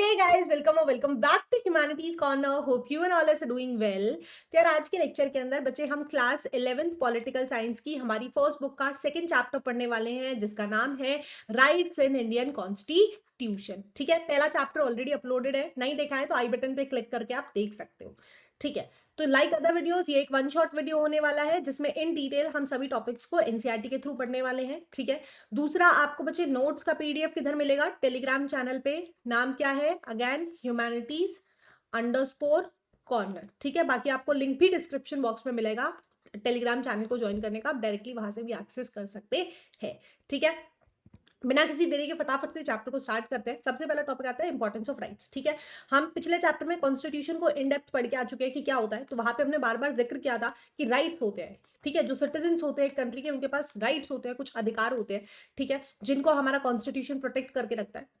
हे guys, welcome और welcome back to humanities corner. Hope you and all are doing well. तो यार, आज के लेक्चर के अंदर बच्चे हम क्लास 11th पॉलिटिकल साइंस की हमारी फर्स्ट बुक का सेकंड चैप्टर पढ़ने वाले हैं, जिसका नाम है राइट्स इन इंडियन कॉन्स्टिट्यूशन। ठीक है, पहला चैप्टर ऑलरेडी अपलोडेड है, नहीं देखा है तो आई बटन पे क्लिक करके आप देख सकते हो। ठीक है, तो लाइक अदर वीडियोस, ये एक वन शॉट वीडियो होने वाला है जिसमें इन डिटेल हम सभी टॉपिक्स को एनसीईआरटी के थ्रू पढ़ने वाले हैं। ठीक है, दूसरा, आपको बच्चे नोट्स का पीडीएफ किधर मिलेगा? टेलीग्राम चैनल पे। नाम क्या है? Again, humanities underscore corner. ठीक है, बाकी आपको लिंक भी डिस्क्रिप्शन बॉक्स में मिलेगा टेलीग्राम चैनल को ज्वाइन करने का, आप डायरेक्टली वहां से भी एक्सेस कर सकते हैं। ठीक है, बिना किसी देरी के फटाफट से चैप्टर को स्टार्ट करते हैं। सबसे पहला टॉपिक आता है इंपॉर्टेंस ऑफ राइट्स। ठीक है, हम पिछले चैप्टर में कॉन्स्टिट्यूशन को इन डेप्थ पढ़ के आ चुके हैं कि क्या होता है, तो वहां पे हमने बार बार जिक्र किया था कि राइट्स होते हैं। ठीक है, जो सिटीजन्स होते हैं एक कंट्री के, उनके पास राइट्स होते हैं, कुछ अधिकार होते हैं। ठीक है, जिनको हमारा कॉन्स्टिट्यूशन प्रोटेक्ट करके रखता है।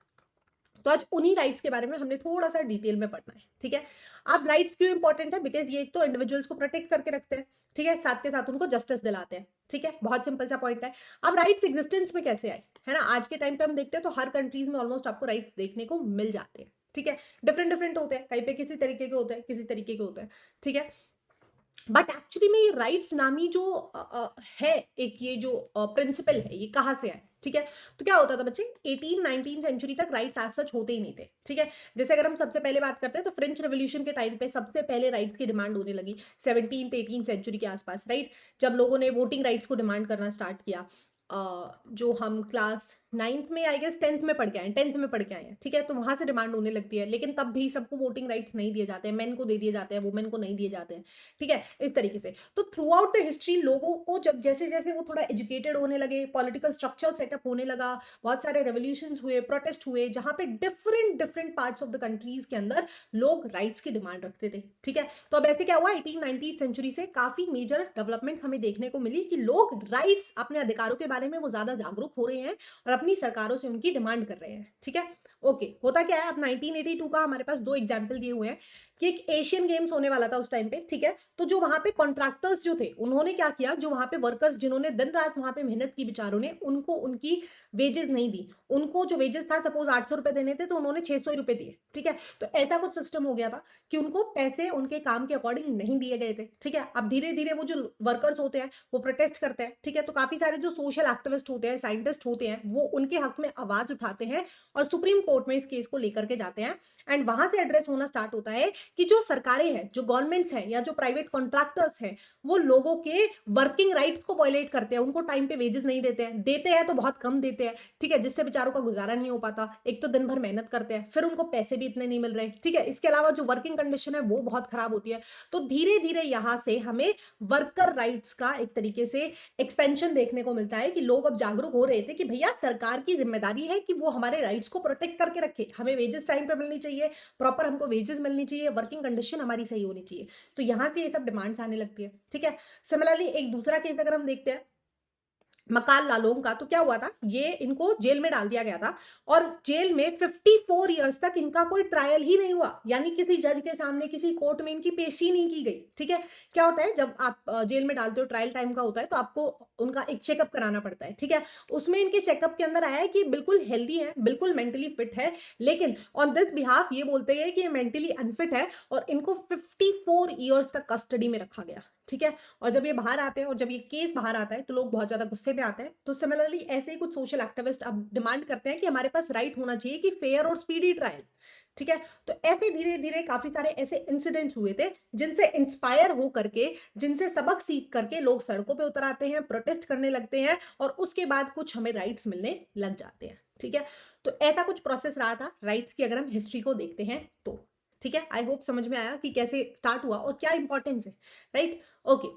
तो आज उन्हीं राइट्स के बारे में हमने थोड़ा सा डिटेल में पढ़ना है। ठीक है, अब राइट्स क्यों इंपॉर्टेंट है? बिकॉज ये एक तो इंडिविजुअल्स को प्रोटेक्ट करके रखते हैं, ठीक है, साथ के साथ उनको जस्टिस दिलाते हैं। ठीक है, बहुत सिंपल सा पॉइंट है। अब राइट्स एग्जिस्टेंस में कैसे आए, है ना? आज के टाइम पे हम देखते हैं तो हर कंट्रीज में ऑलमोस्ट आपको राइट्स देखने को मिल जाते हैं। ठीक है, डिफरेंट डिफरेंट होते हैं, कहीं पे किसी तरीके के होते हैं, किसी तरीके के होते हैं। ठीक है, बट एक्चुअली में ये राइट्स नामी जो है, एक ये जो प्रिंसिपल है, ये कहाँ से आए? ठीक है, तो क्या होता था बच्चे, 18-19 सेंचुरी तक राइट्स एज सच होते ही नहीं थे। ठीक है, जैसे अगर हम सबसे पहले बात करते हैं तो फ्रेंच रेवोल्यूशन के टाइम पे सबसे पहले राइट्स की डिमांड होने लगी 17th-18th सेंचुरी के आसपास, राइट? जब लोगों ने वोटिंग राइट्स को डिमांड करना स्टार्ट किया। जो हम क्लास 9th में, आई गेस 10th में पढ़ के आए, 10th में पढ़ के आए हैं। ठीक है, तो वहां से डिमांड होने लगती है, लेकिन तब भी सबको वोटिंग राइट्स नहीं दिए जाते हैं, मेन को दे दिए जाते हैं, वुमेन को नहीं दिए जाते हैं। ठीक है, इस तरीके से तो थ्रू आउट द हिस्ट्री लोगों को जब जैसे जैसे वो थोड़ा एजुकेटेड होने लगे, पॉलिटिकल स्ट्रक्चर सेटअप होने लगा, बहुत सारे रेवोल्यूशंस हुए, प्रोटेस्ट हुए, जहां पे different different parts of the countries के अंदर लोग राइट्स की डिमांड रखते थे। ठीक है, तो अब ऐसे क्या हुआ, 18-19 सेंचुरी से काफी मेजर डेवलपमेंट हमें देखने को मिली कि लोग राइट्स, अपने अधिकारों के बारे में वो ज्यादा जागरूक हो रहे हैं और अपनी सरकारों से उनकी डिमांड कर रहे हैं। ठीक है, ओके, होता क्या है, अब 1982 का हमारे पास दो एग्जाम्पल दिए हुए हैं कि एक एशियन गेम्स होने वाला था उस टाइम पे। ठीक है, तो जो वहां पे कॉन्ट्रैक्टर्स जो थे, उन्होंने क्या किया, जो वहां पे वर्कर्स जिन्होंने दिन रात वहां पे मेहनत की बेचारों ने, उनको उनकी वेजेस नहीं दी। उनको जो वेजेस था, सपोज 800 रुपए देने थे तो उन्होंने 600 रुपए दिए। ठीक है, तो ऐसा कुछ सिस्टम हो गया था कि उनको पैसे उनके काम के अकॉर्डिंग नहीं दिए गए थे। ठीक है, अब धीरे धीरे वो जो वर्कर्स होते हैं वो प्रोटेस्ट करते हैं। ठीक है, तो काफी सारे जो सोशल एक्टिविस्ट होते हैं, साइंटिस्ट होते हैं, वो उनके हक में आवाज उठाते हैं और सुप्रीम कोर्ट में इस केस को लेकर के जाते हैं। एंड वहां से एड्रेस होना स्टार्ट होता है कि जो सरकारें हैं, जो गवर्नमेंट्स हैं या जो प्राइवेट कॉन्ट्रैक्टर्स हैं, वो लोगों के वर्किंग राइट्स को वायलेट करते हैं, उनको टाइम पे वेजेस नहीं देते हैं तो बहुत कम देते हैं। ठीक है, जिससे बेचारों का गुजारा नहीं हो पाता। एक तो दिन भर मेहनत करते हैं, फिर उनको पैसे भी इतने नहीं मिल रहे। ठीक है, इसके अलावा जो वर्किंग कंडीशन है वो बहुत खराब होती है। तो धीरे धीरे यहां से हमें वर्कर राइट्स का एक तरीके से एक्सपेंशन देखने को मिलता है कि लोग अब जागरूक हो रहे थे कि भैया, सरकार की जिम्मेदारी है कि वो हमारे राइट्स को प्रोटेक्ट करके रखे, हमें वेजेस टाइम पे मिलनी चाहिए, प्रॉपर हमको वेजेस मिलनी चाहिए, वर्किंग कंडीशन हमारी सही होनी चाहिए। तो यहां से ये सब डिमांड्स आने लगती है। ठीक है, सिमिलरली एक दूसरा केस अगर हम देखते हैं मकाल लालोंग का, तो क्या हुआ था, ये इनको जेल में डाल दिया गया था और जेल में 54 इयर्स तक इनका कोई ट्रायल ही नहीं हुआ, यानी किसी जज के सामने, किसी कोर्ट में इनकी पेशी नहीं की गई। ठीक है, क्या होता है, जब आप जेल में डालते हो, ट्रायल टाइम का होता है, तो आपको उनका एक चेकअप कराना पड़ता है। ठीक है, उसमें इनके चेकअप के अंदर आया है कि बिल्कुल हेल्दी है, बिल्कुल मेंटली फिट है, लेकिन ऑन दिस बिहाफ ये बोलते हैं कि ये मेंटली अनफिट है और इनको 54 इयर्स तक कस्टडी में रखा गया। ठीक है, और जब ये बाहर आते हैं और जब ये केस बाहर आता है तो लोग बहुत ज्यादा गुस्से में आते हैं। तो सिमिलरली ऐसे ही कुछ सोशल एक्टिविस्ट अब डिमांड करते हैं कि हमारे पास राइट होना चाहिए कि फेयर और स्पीडी ट्रायल। ठीक है, तो ऐसे धीरे धीरे काफी सारे ऐसे इंसिडेंट्स हुए थे जिनसे इंस्पायर हो करके, जिनसे सबक सीख करके लोग सड़कों पे उतर आते हैं, प्रोटेस्ट करने लगते हैं और उसके बाद कुछ हमें राइट्स मिलने लग जाते हैं। ठीक है, तो ऐसा कुछ प्रोसेस रहा था राइट्स की, अगर हम हिस्ट्री को देखते हैं तो। ठीक है, आई होप समझ में आया कि कैसे स्टार्ट हुआ और क्या इंपॉर्टेंस है, राइट? ओके,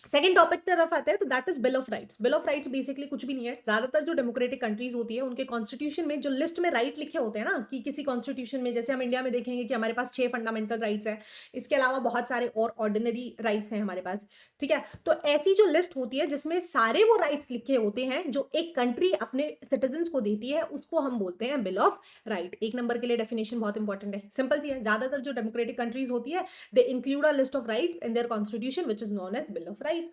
सेकंड टॉपिक तरफ आते हैं तो that is bill of rights. Bill of rights basically कुछ भी नहीं है। ज्यादातर जो डेमोक्रेटिक कंट्रीज होती है उनके कॉन्स्टिट्यूशन में जो लिस्ट में राइट लिखे होते हैं ना, कि किसी कॉन्स्टिट्यूशन में, जैसे हम इंडिया में देखेंगे कि हमारे पास 6 फंडामेंटल राइट्स है, इसके अलावा बहुत सारे और ऑर्डिनरी राइट्स हैं हमारे पास। ठीक है, तो ऐसी जो लिस्ट होती है जिसमें सारे वो राइट्स लिखे होते हैं जो एक कंट्री अपने सिटीजन्स को देती है, उसको हम बोलते हैं बिल ऑफ राइट। एक नंबर के लिए डेफिनेशन बहुत इंपॉर्टेंट है, सिंपल सी है। ज्यादातर जो डेमोक्रेटिक कंट्रीज होती है, they include a list of rights in their constitution which is known as bill of rights.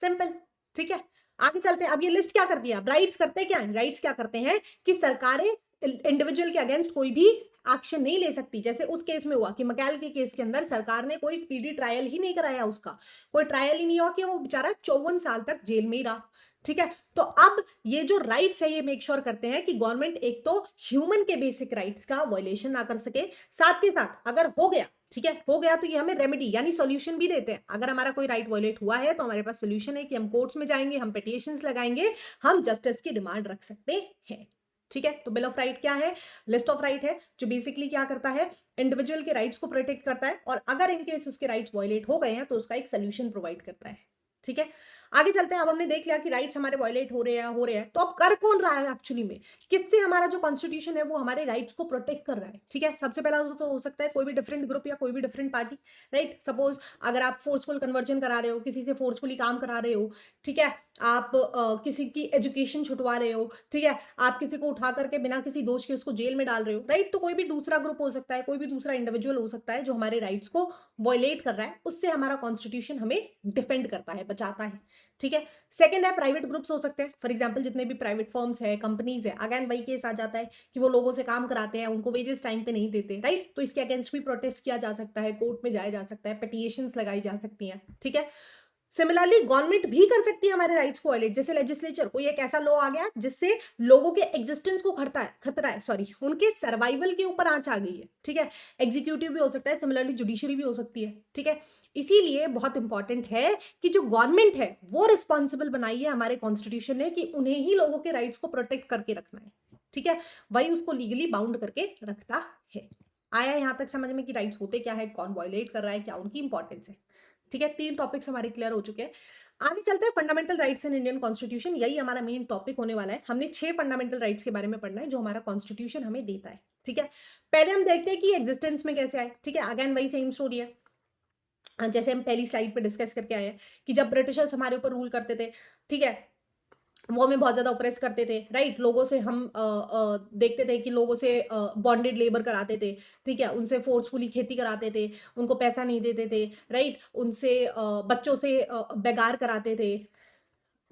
Simple. ठीक है, आगे चलते हैं। अब ये लिस्ट क्या करती है, अब राइट्स करते क्या है, राइट्स क्या करते हैं कि सरकारें इंडिविजुअल के अगेंस्ट कोई भी एक्शन नहीं ले सकती। जैसे उस केस में हुआ कि मकैल के केस के अंदर सरकार ने कोई स्पीडी ट्रायल ही नहीं कराया, उसका कोई ट्रायल ही नहीं हुआ कि वो बेचारा 54 साल तक जेल में ही रहा। ठीक है, तो अब ये जो राइट्स है ये मेक श्योर करते हैं कि गवर्नमेंट एक तो ह्यूमन के बेसिक राइट्स का वायलेशन ना कर सके, साथ के साथ अगर हो गया, ठीक है, हो गया तो ये हमें रेमेडी यानी सॉल्यूशन भी देते हैं। अगर हमारा कोई राइट वायलेट हुआ है तो हमारे पास सॉल्यूशन है कि हम कोर्ट्स में जाएंगे, हम पिटिशंस लगाएंगे, हम जस्टिस की डिमांड रख सकते हैं। ठीक है, तो बिल ऑफ राइट क्या है? लिस्ट ऑफ राइट है जो बेसिकली क्या करता है, इंडिविजुअल के राइट्स को प्रोटेक्ट करता है, और अगर इन केस उसके राइट्स वायलेट हो गए हैं तो उसका एक सोल्यूशन प्रोवाइड करता है। ठीक है, आगे चलते हैं। अब हमने देख लिया कि राइट्स हमारे वायलेट हो रहे हैं, तो अब कर कौन रहा है एक्चुअली में, किससे हमारा जो कॉन्स्टिट्यूशन है वो हमारे राइट्स को प्रोटेक्ट कर रहा है। ठीक है, सबसे पहला तो हो सकता है कोई भी डिफरेंट ग्रुप या कोई भी डिफरेंट पार्टी, राइट। सपोज अगर आप फोर्सफुल कन्वर्जन करा रहे हो, किसी से फोर्सफुली काम करा रहे हो, ठीक है, आप किसी की एजुकेशन छुटवा रहे हो, ठीक है, आप किसी को उठा करके बिना किसी दोष के उसको जेल में डाल रहे हो, राइट। तो कोई भी दूसरा ग्रुप हो सकता है, कोई भी दूसरा इंडिविजुअल हो सकता है जो हमारे राइट्स को वायलेट कर रहा है, उससे हमारा कॉन्स्टिट्यूशन हमें डिफेंड करता है, बचाता है। ठीक है, सेकंड है प्राइवेट ग्रुप्स हो सकते हैं। फॉर एग्जांपल जितने भी प्राइवेट फर्म्स है, कंपनीज है, अगेन वही केस आ जाता है कि वो लोगों से काम कराते हैं, उनको वेजेस टाइम पे नहीं देते, राइट। तो इसके अगेंस्ट भी प्रोटेस्ट किया जा सकता है, कोर्ट में जाया जा सकता है, पिटिशंस लगाई जा सकती हैं। ठीक है, सिमिलरली गवर्नमेंट भी कर सकती है हमारे राइट्स को वायलेट। जैसे लेजिस्लेचर कोई एक ऐसा लॉ आ गया जिससे लोगों के एग्जिस्टेंस को खतरा है, सॉरी, उनके सर्वाइवल के ऊपर आंच आ गई है। ठीक है, एग्जीक्यूटिव भी हो सकता है, सिमिलरली जुडिशरी भी हो सकती है। ठीक है, इसीलिए बहुत इंपॉर्टेंट है कि जो गवर्नमेंट है वो रिस्पॉन्सिबल बनाई है हमारे कॉन्स्टिट्यूशन ने कि उन्हें ही लोगों के राइट्स को प्रोटेक्ट करके रखना है। ठीक है, वही उसको लीगली बाउंड करके रखता है। आया यहां तक समझ में कि राइट्स होते क्या है, कौन वायलेट कर रहा है, क्या उनकी इंपॉर्टेंस है। ठीक है, 3 टॉपिक्स हमारे क्लियर हो चुके हैं। आगे चलते हैं fundamental rights in Indian constitution. यही हमारा मेन टॉपिक होने वाला है। हमने 6 फंडामेंटल राइट्स के बारे में पढ़ना है जो हमारा कॉन्स्टिट्यूशन हमें देता है। ठीक है, पहले हम देखते हैं कि एग्जिस्टेंस में कैसे आए। ठीक है, अगेन वही सेम स्टोरी है जैसे हम पहली स्लाइड पे डिस्कस करके आए हैं कि जब ब्रिटिशर्स हमारे ऊपर रूल करते थे, ठीक है, वो हमें बहुत ज़्यादा ऑप्रेस करते थे, राइट। लोगों से हम देखते थे कि लोगों से बॉन्डेड लेबर कराते थे, ठीक है, उनसे फोर्सफुली खेती कराते थे, उनको पैसा नहीं देते थे, राइट, उनसे बच्चों से बेगार कराते थे।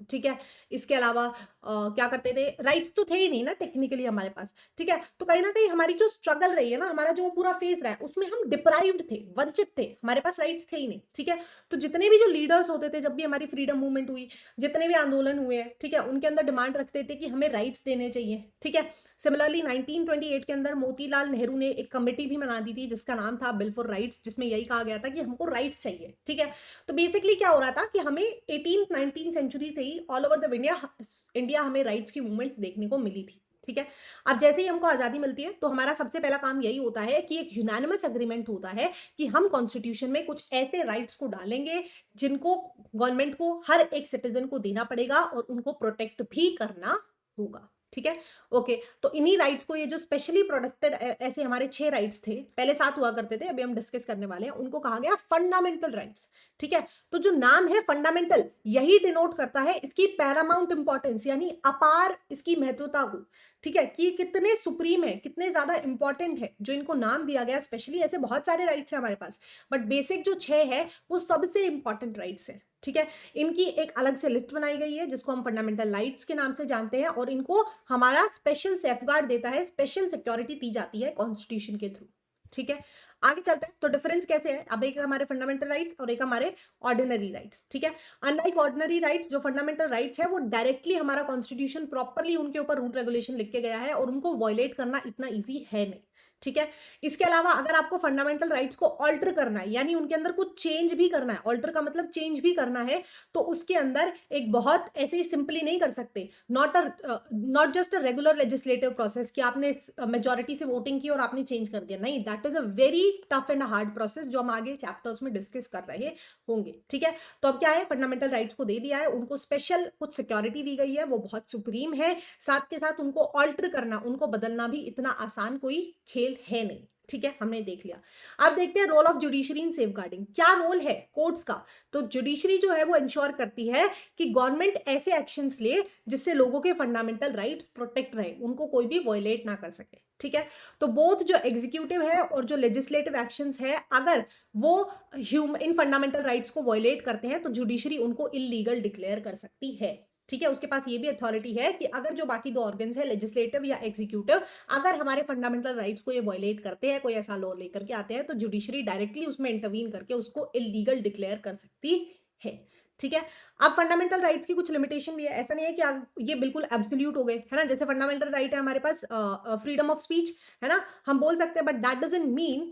ठीक है, इसके अलावा क्या करते थे, राइट्स तो थे ही नहीं ना टेक्निकली हमारे पास। ठीक है, तो कहीं ना कहीं हमारी जो स्ट्रगल रही है ना, हमारा जो पूरा फेज रहा है, उसमें हम डिप्राइव्ड थे, वंचित थे, हमारे पास राइट्स थे ही नहीं। ठीक है, तो जितने भी जो लीडर्स होते थे, जब भी हमारी फ्रीडम मूवमेंट हुई, जितने भी आंदोलन हुए हैं, ठीक है, उनके अंदर डिमांड रखते थे कि हमें राइट्स देने चाहिए। ठीक है, सिमिलरली 1928 के अंदर मोतीलाल नेहरू ने एक कमेटी भी बना दी थी जिसका नाम था बिल फॉर राइट्स, जिसमें यही कहा गया था कि हमको राइट्स चाहिए। ठीक है, तो बेसिकली क्या हो रहा था कि हमें 18th-19th सेंचुरी से ही ऑल ओवर द इंडिया हमें राइट्स की मूवमेंट्स देखने को मिली थी। ठीक है, अब जैसे ही हमको आजादी मिलती है तो हमारा सबसे पहला काम यही होता है कि एक यूनानिमस एग्रीमेंट होता है कि हम कॉन्स्टिट्यूशन में कुछ ऐसे राइट्स को डालेंगे जिनको गवर्नमेंट को हर एक सिटीजन को देना पड़ेगा और उनको प्रोटेक्ट भी करना होगा। ठीक है, ओके, तो इन्हीं राइट्स को, ये जो स्पेशली प्रोटेक्टेड ऐसे हमारे 6 राइट्स थे, पहले 7 हुआ करते थे, अभी हम डिस्कस करने वाले हैं, उनको कहा गया फंडामेंटल राइट्स। ठीक है, तो जो नाम है फंडामेंटल, यही डिनोट करता है इसकी पैरामाउंट इंपॉर्टेंस, यानी अपार इसकी महत्वता को। ठीक है, कि कितने सुप्रीम है, कितने ज्यादा इंपॉर्टेंट है, जो इनको नाम दिया गया स्पेशली। ऐसे बहुत सारे राइट्स है हमारे पास, बट बेसिक जो 6 है वो सबसे इंपॉर्टेंट राइट्स है। ठीक है, इनकी एक अलग से लिस्ट बनाई गई है जिसको हम फंडामेंटल राइट्स के नाम से जानते हैं, और इनको हमारा स्पेशल सेफगार्ड देता है, स्पेशल सिक्योरिटी दी जाती है कॉन्स्टिट्यूशन के थ्रू। ठीक है, आगे चलते हैं। तो डिफरेंस कैसे है, अब एक हमारे फंडामेंटल राइट्स और एक हमारे ऑर्डिनरी राइट्स। ठीक है, अनलाइक ऑर्डिनरी राइट्स, जो फंडामेंटल राइट्स है वो डायरेक्टली हमारा कॉन्स्टिट्यूशन प्रॉपरली उनके ऊपर रूल रेगुलेशन लिख के गया है और उनको वॉयलेट करना इतना ईजी है नहीं। ठीक है, इसके अलावा अगर आपको फंडामेंटल राइट्स को ऑल्टर करना है, यानी उनके अंदर कुछ चेंज भी करना है, ऑल्टर का मतलब चेंज भी करना है, तो उसके अंदर एक बहुत ऐसे ही सिंपली नहीं कर सकते, not just a regular legislative process कि आपने मेजोरिटी से वोटिंग की और आपने चेंज कर दिया, नहीं, that is a very tough and hard process जो हम आगे चैप्टर्स में डिस्कस कर रहे होंगे। ठीक है, तो अब क्या है, फंडामेंटल राइट्स को दे दिया है, उनको स्पेशल कुछ सिक्योरिटी दी गई है, वो बहुत सुप्रीम है, साथ के साथ उनको ऑल्टर करना, उनको बदलना भी इतना आसान कोई खेल है नहीं। ठीक है, हमने देख लिया। अब देखते हैं role of judiciary in safeguarding. क्या रोल है कोर्ट्स का, तो जुडिशरी जो है वो इंश्योर करती है कि गवर्नमेंट ऐसे एक्शंस ले जिससे लोगों के फंडामेंटल राइट्स प्रोटेक्ट रहे, उनको कोई भी वायलेट ना कर सके। ठीक है, तो बोथ जो एग्जीक्यूटिव है और जो लेजिस्लेटिव एक्शंस है, अगर वो इन फंडामेंटल राइट्स को वायलेट करते हैं तो जुडिशरी उनको इलीगल डिक्लेयर कर सकती है। ठीक है, उसके पास ये भी अथॉरिटी है कि अगर जो बाकी 2 ऑर्गन्स है लेजिस्लेटिव या एग्जीक्यूटिव, अगर हमारे फंडामेंटल राइट्स को ये वायलेट करते हैं, कोई ऐसा लॉ लेकर के आते हैं, तो जुडिशरी डायरेक्टली उसमें इंटरवीन करके उसको इल्लीगल डिक्लेयर कर सकती है। ठीक है, अब फंडामेंटल राइट्स की कुछ लिमिटेशन भी है। ऐसा नहीं है कि ये बिल्कुल एब्सोल्यूट हो गए, है ना? जैसे फंडामेंटल राइट है हमारे पास फ्रीडम ऑफ स्पीच, है ना? हम बोल सकते हैं, बट दैट डजंट मीन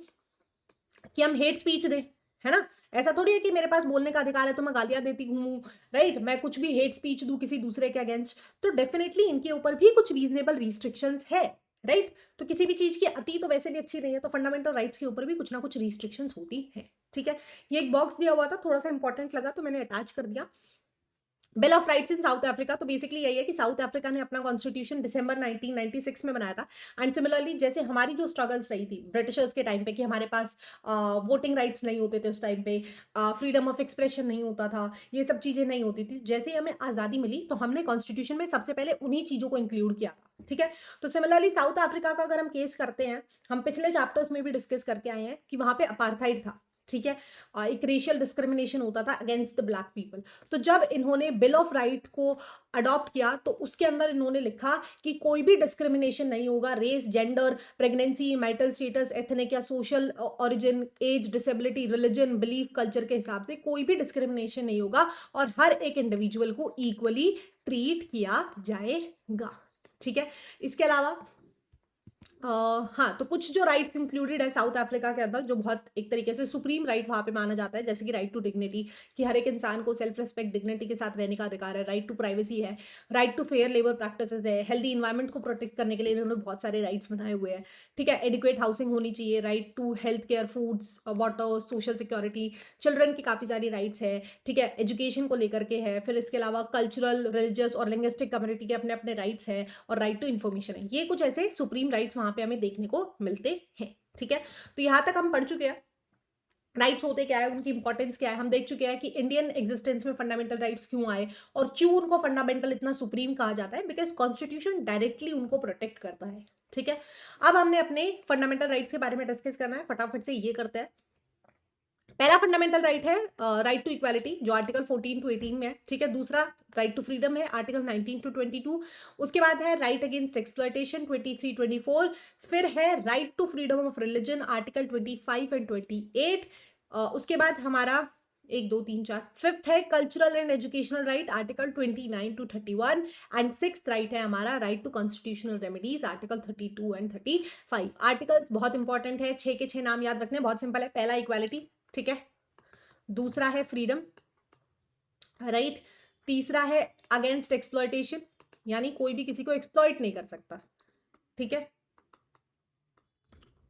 कि हम हेट स्पीच दें, है ना? ऐसा थोड़ी है कि मेरे पास बोलने का अधिकार है तो मैं गालियाँ देती घूमूँ, राइट? मैं कुछ भी हेट स्पीच दूँ किसी दूसरे के अगेंस्ट, तो डेफिनिटली इनके ऊपर भी कुछ रीज़नेबल रिस्ट्रिक्शंस है, राइट? तो किसी भी चीज़ की अति तो वैसे भी अच्छी नहीं है, तो फंडामेंटल राइट्स के ऊपर भी कुछ ना कुछ रिस्ट्रिक्शंस होती हैं, ठीक है? ये एक बॉक्स दिया हुआ था, थोड़ा-सा इंपॉर्टेंट लगा तो मैंने अटैच कर दिया। Bill of rights in south Africa, तो बेसिकली यही है कि साउथ अफ्रीका ने अपना कॉन्स्टिट्यूशन दिसंबर 1996 में बनाया था। एंड सिमिलरली जैसे हमारी जो स्ट्रगल्स रही थी ब्रिटिशर्स के टाइम पे कि हमारे पास वोटिंग राइट्स नहीं होते थे उस टाइम पे, फ्रीडम ऑफ एक्सप्रेशन नहीं होता था, ये सब चीज़ें नहीं होती थी। जैसे ही हमें आज़ादी मिली तो हमने कॉन्स्टिट्यूशन में सबसे पहले उन्हीं चीज़ों को इंक्लूड किया था, ठीक है? तो सिमिलरली साउथ अफ्रीका का अगर हम केस करते हैं, हम पिछले चैप्टर्स में भी डिस्कस करके आए हैं कि वहाँ पे अपार्थाइड था, ठीक है? एक रेशियल डिस्क्रिमिनेशन होता था अगेंस्ट द ब्लैक पीपल। तो जब इन्होंने बिल ऑफ राइट को अडॉप्ट किया तो उसके अंदर इन्होंने लिखा कि कोई भी डिस्क्रिमिनेशन नहीं होगा race, gender, pregnancy, marital status, ethnic या social origin, age, disability, religion, belief, culture के हिसाब से कोई भी डिस्क्रिमिनेशन नहीं होगा और हर एक इंडिविजुअल को इक्वली ट्रीट किया जाएगा, ठीक है? इसके अलावा हाँ, तो कुछ जो राइट्स इंक्लूडेड है साउथ अफ्रीका के अंदर जो बहुत एक तरीके से सुप्रीम राइट वहाँ पे माना जाता है, जैसे कि राइट टू डिग्निटी, कि हर एक इंसान को सेल्फ रिस्पेक्ट, डिग्निटी के साथ रहने का अधिकार है, राइट टू प्राइवेसी है, right to fair labour practices है, हेल्दी इन्वायरमेंट को प्रोटेक्ट करने के लिए इन्होंने बहुत सारे राइट्स बनाए हुए हैं, ठीक है? एडिक्वेट हाउसिंग होनी चाहिए, right to health care, foods, water, social security, children की काफ़ी सारी राइट्स है, ठीक है? एजुकेशन को लेकर के है, फिर इसके अलावा कल्चरल, रिलीजियस और लिंग्विस्टिक कम्युनिटी के अपने अपने राइट्स है और राइट टू इन्फॉर्मेशन है। ये कुछ ऐसे सुप्रीम राइट्स वहाँ पे हमें देखने को मिलते हैं, ठीक है? तो यहाँ तक हम पढ़ चुके हैं राइट्स होते क्या है, उनकी इंपॉर्टेंस क्या है, हम देख चुके हैं कि इंडियन एग्जिस्टेंस में फंडामेंटल राइट्स क्यों आए और क्यों उनको फंडामेंटल इतना सुप्रीम कहा जाता है, बिकॉज कॉन्स्टिट्यूशन डायरेक्टली उनको प्रोटेक्ट करता है, ठीक है? अब हमने अपने फंडामेंटल राइट्स के बारे में डिस्कस करना है, फटाफट से ये करते हैं। पहला फंडामेंटल राइट है राइट टू इक्वालिटी जो आर्टिकल 14 टू 18 में है, ठीक है? दूसरा राइट टू फ्रीडम है आर्टिकल 19 टू 22। उसके बाद है राइट अगेंस्ट एक्सप्लॉयटेशन 23 24। फिर है right to freedom of religion article 25 and 28। उसके बाद हमारा 1 2 3 4 फिफ्थ है cultural and educational right article 29 to 31। And sixth right है हमारा right to constitutional remedies article 32 and 35। Articles बहुत इंपॉर्टेंट है, 6 के 6 नाम याद रखने, बहुत सिंपल है। पहला इक्वालिटी, ठीक है? दूसरा है फ्रीडम, राइट? तीसरा है अगेंस्ट एक्सप्लॉयटेशन, यानी कोई भी किसी को एक्सप्लॉइट नहीं कर सकता, ठीक है?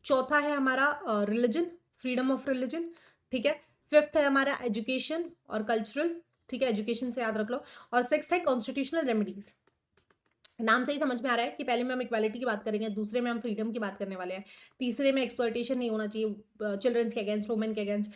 चौथा है हमारा रिलीजन, फ्रीडम ऑफ रिलीजन, ठीक है? फिफ्थ है हमारा एजुकेशन और कल्चरल, ठीक है? एजुकेशन से याद रख लो। और सिक्स्थ है कॉन्स्टिट्यूशनल रेमेडीज। नाम से ही समझ में आ रहा है कि पहले में हम इक्वालिटी की बात करेंगे, दूसरे में हम फ्रीडम की बात करने वाले हैं, तीसरे में एक्सप्लॉयटेशन नहीं होना चाहिए चिल्ड्रंस के अगेंस्ट, वुमेन के अगेंस्ट,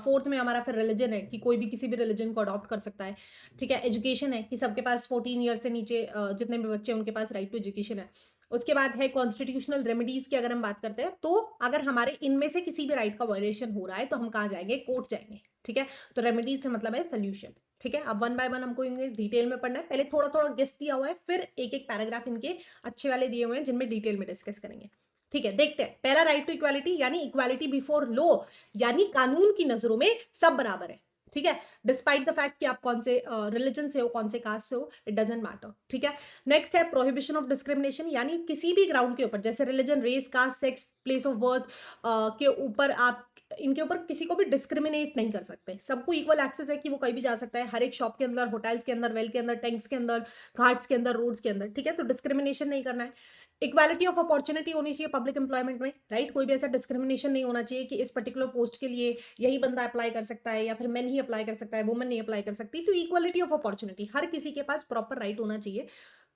फोर्थ में हमारा फिर रिलीजन है कि कोई भी किसी भी रिलीजन को अडॉप्ट कर सकता है, ठीक है? एजुकेशन है कि सबके पास 14 ईयर से नीचे जितने भी बच्चे हैं उनके पास राइट टू एजुकेशन है। उसके बाद है कॉन्स्टिट्यूशनल रेमेडीज की अगर हम बात करते हैं तो अगर हमारे इनमें से किसी भी राइट का वायलेशन हो रहा है तो हम कहाँ जाएंगे? कोर्ट जाएंगे, ठीक है? तो रेमेडीज से मतलब है सोल्यूशन, ठीक है? अब वन बाय वन हमको इनके डिटेल में पढ़ना है। पहले थोड़ा थोड़ा गेस दिया हुआ है, फिर एक एक पैराग्राफ इनके अच्छे वाले दिए हुए हैं जिनमें डिटेल में डिस्कस करेंगे, ठीक है? देखते हैं। पहला राइट टू इक्वालिटी यानी इक्वालिटी बिफोर लॉ, यानी कानून की नजरों में सब बराबर है, ठीक है? डिस्पाइट द फैक्ट कि आप कौन से रिलीजन से हो, कौन से कास्ट से हो, इट डजेंट मैटर, ठीक है? नेक्स्ट है प्रोहिबिशन ऑफ डिस्क्रिमिनेशन, यानी किसी भी ग्राउंड के ऊपर जैसे religion, race, caste, sex, place of birth के ऊपर आप इनके ऊपर किसी को भी डिस्क्रिमिनेट नहीं कर सकते। सबको इक्वल एक्सेस है कि वो कहीं भी जा सकता है, हर एक शॉप के अंदर, होटल्स के अंदर, वेल के अंदर, टैंक्स के अंदर, घाट्स के अंदर, रोड्स के अंदर, ठीक है? तो डिस्क्रिमिनेशन नहीं करना है। इक्वालिटी ऑफ अपॉर्चुनिटी होनी चाहिए पब्लिक एम्प्लॉयमेंट में, राइट? कोई भी ऐसा डिस्क्रिमिनेशन नहीं होना चाहिए कि इस पर्टिकुलर पोस्ट के लिए यही बंदा अप्लाई कर सकता है या फिर मैन ही अप्लाई कर सकता है, वुमन नहीं अप्लाई कर सकती। तो इक्वालिटी ऑफ अपॉर्चुनिटी, हर किसी के पास प्रॉपर राइट होना चाहिए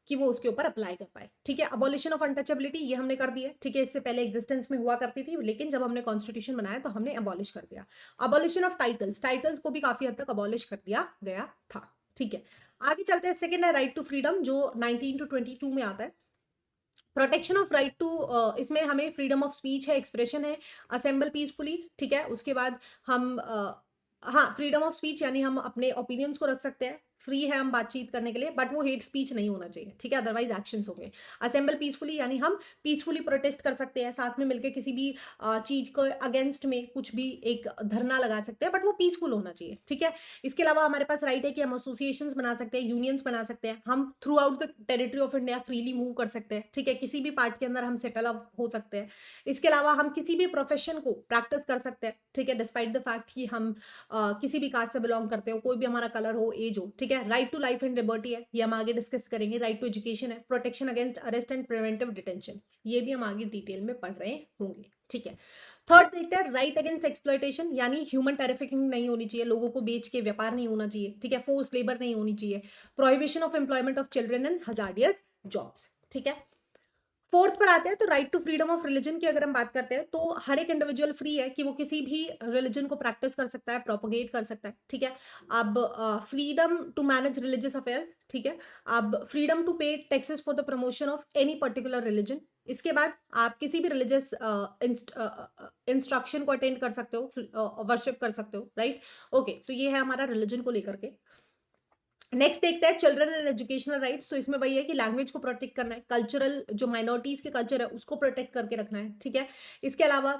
कि वो उसके ऊपर अप्लाई कर पाए, ठीक है? अबॉलिशन ऑफ अनटचेबिलिटी ये हमने कर दी है, ठीक है? इससे पहले एग्जिस्टेंस में हुआ करती थी, लेकिन जब हमने कॉन्स्टिट्यूशन बनाया तो हमने अबॉलिश कर दिया। अबॉलिशन ऑफ टाइटल्स, टाइटल्स को भी काफी हद तक अबॉलिश कर दिया गया था, ठीक है? आगे चलते हैं। सेकेंड है राइट टू फ्रीडम जो 19 टू 22 में आता है। प्रोटेक्शन ऑफ राइट टू, इसमें हमें फ्रीडम ऑफ स्पीच है, एक्सप्रेशन है, असेंबल पीसफुली, ठीक है? उसके बाद हम हाँ, फ्रीडम ऑफ स्पीच यानी हम अपने ओपिनियंस को रख सकते हैं। फ्री है हम बातचीत करने के लिए, बट वो हेट स्पीच नहीं होना चाहिए, ठीक है, अदरवाइज एक्शंस होंगे। असेंबल पीसफुली यानी हम पीसफुली प्रोटेस्ट कर सकते हैं, साथ में मिलकर किसी भी चीज को अगेंस्ट में कुछ भी एक धरना लगा सकते हैं, बट वो पीसफुल होना चाहिए, ठीक है। इसके अलावा हमारे पास राइट है कि हम एसोसिएशंस बना सकते हैं, यूनियंस बना सकते हैं, हम through out the territory of India freely move कर सकते हैं, ठीक है, किसी भी पार्ट के अंदर हम सेटल अप हो सकते हैं। इसके अलावा हम किसी भी प्रोफेशन को प्रैक्टिस कर सकते हैं, ठीक है, डिस्पाइट द फैक्ट कि हम किसी भी कास्ट से बिलोंग करते हो, कोई भी हमारा कलर हो, एज हो, ठीक है। Right to life and liberty है, ये हम आगे डिस्कस करेंगे। राइट टू एजुकेशन है, protection against arrest and preventive detention, ये भी हम आगे डिटेल में पढ़ रहे होंगे, ठीक है। थर्ड देखते हैं राइट अगेंस्ट एक्सप्लॉयटेशन, यानी ह्यूमन ट्रैफिकिंग नहीं होनी चाहिए, लोगों को बेच के व्यापार नहीं होना चाहिए, ठीक है, फोर्स लेबर नहीं होनी चाहिए, prohibition of employment of children and hazardous jobs, ठीक है। फोर्थ पर आते हैं तो right to freedom of religion की अगर हम बात करते हैं तो हर एक इंडिविजुअल फ्री है कि वो किसी भी रिलीजन को प्रैक्टिस कर सकता है, प्रोपोगेट कर सकता है, ठीक है। अब freedom to manage religious affairs, ठीक है। अब freedom to pay taxes for the promotion of any particular religion. इसके बाद आप किसी भी रिलीजियस इंस्ट्रक्शन को अटेंड कर सकते हो, वर्शिप कर सकते हो, राइट। ओके, तो ये है हमारा रिलीजन को लेकर के। नेक्स्ट देखते हैं चिल्ड्रन एंड एजुकेशनल राइट्स। तो इसमें वही है कि लैंग्वेज को प्रोटेक्ट करना है, कल्चरल जो माइनॉरिटीज के कल्चर है उसको प्रोटेक्ट करके रखना है, ठीक है। इसके अलावा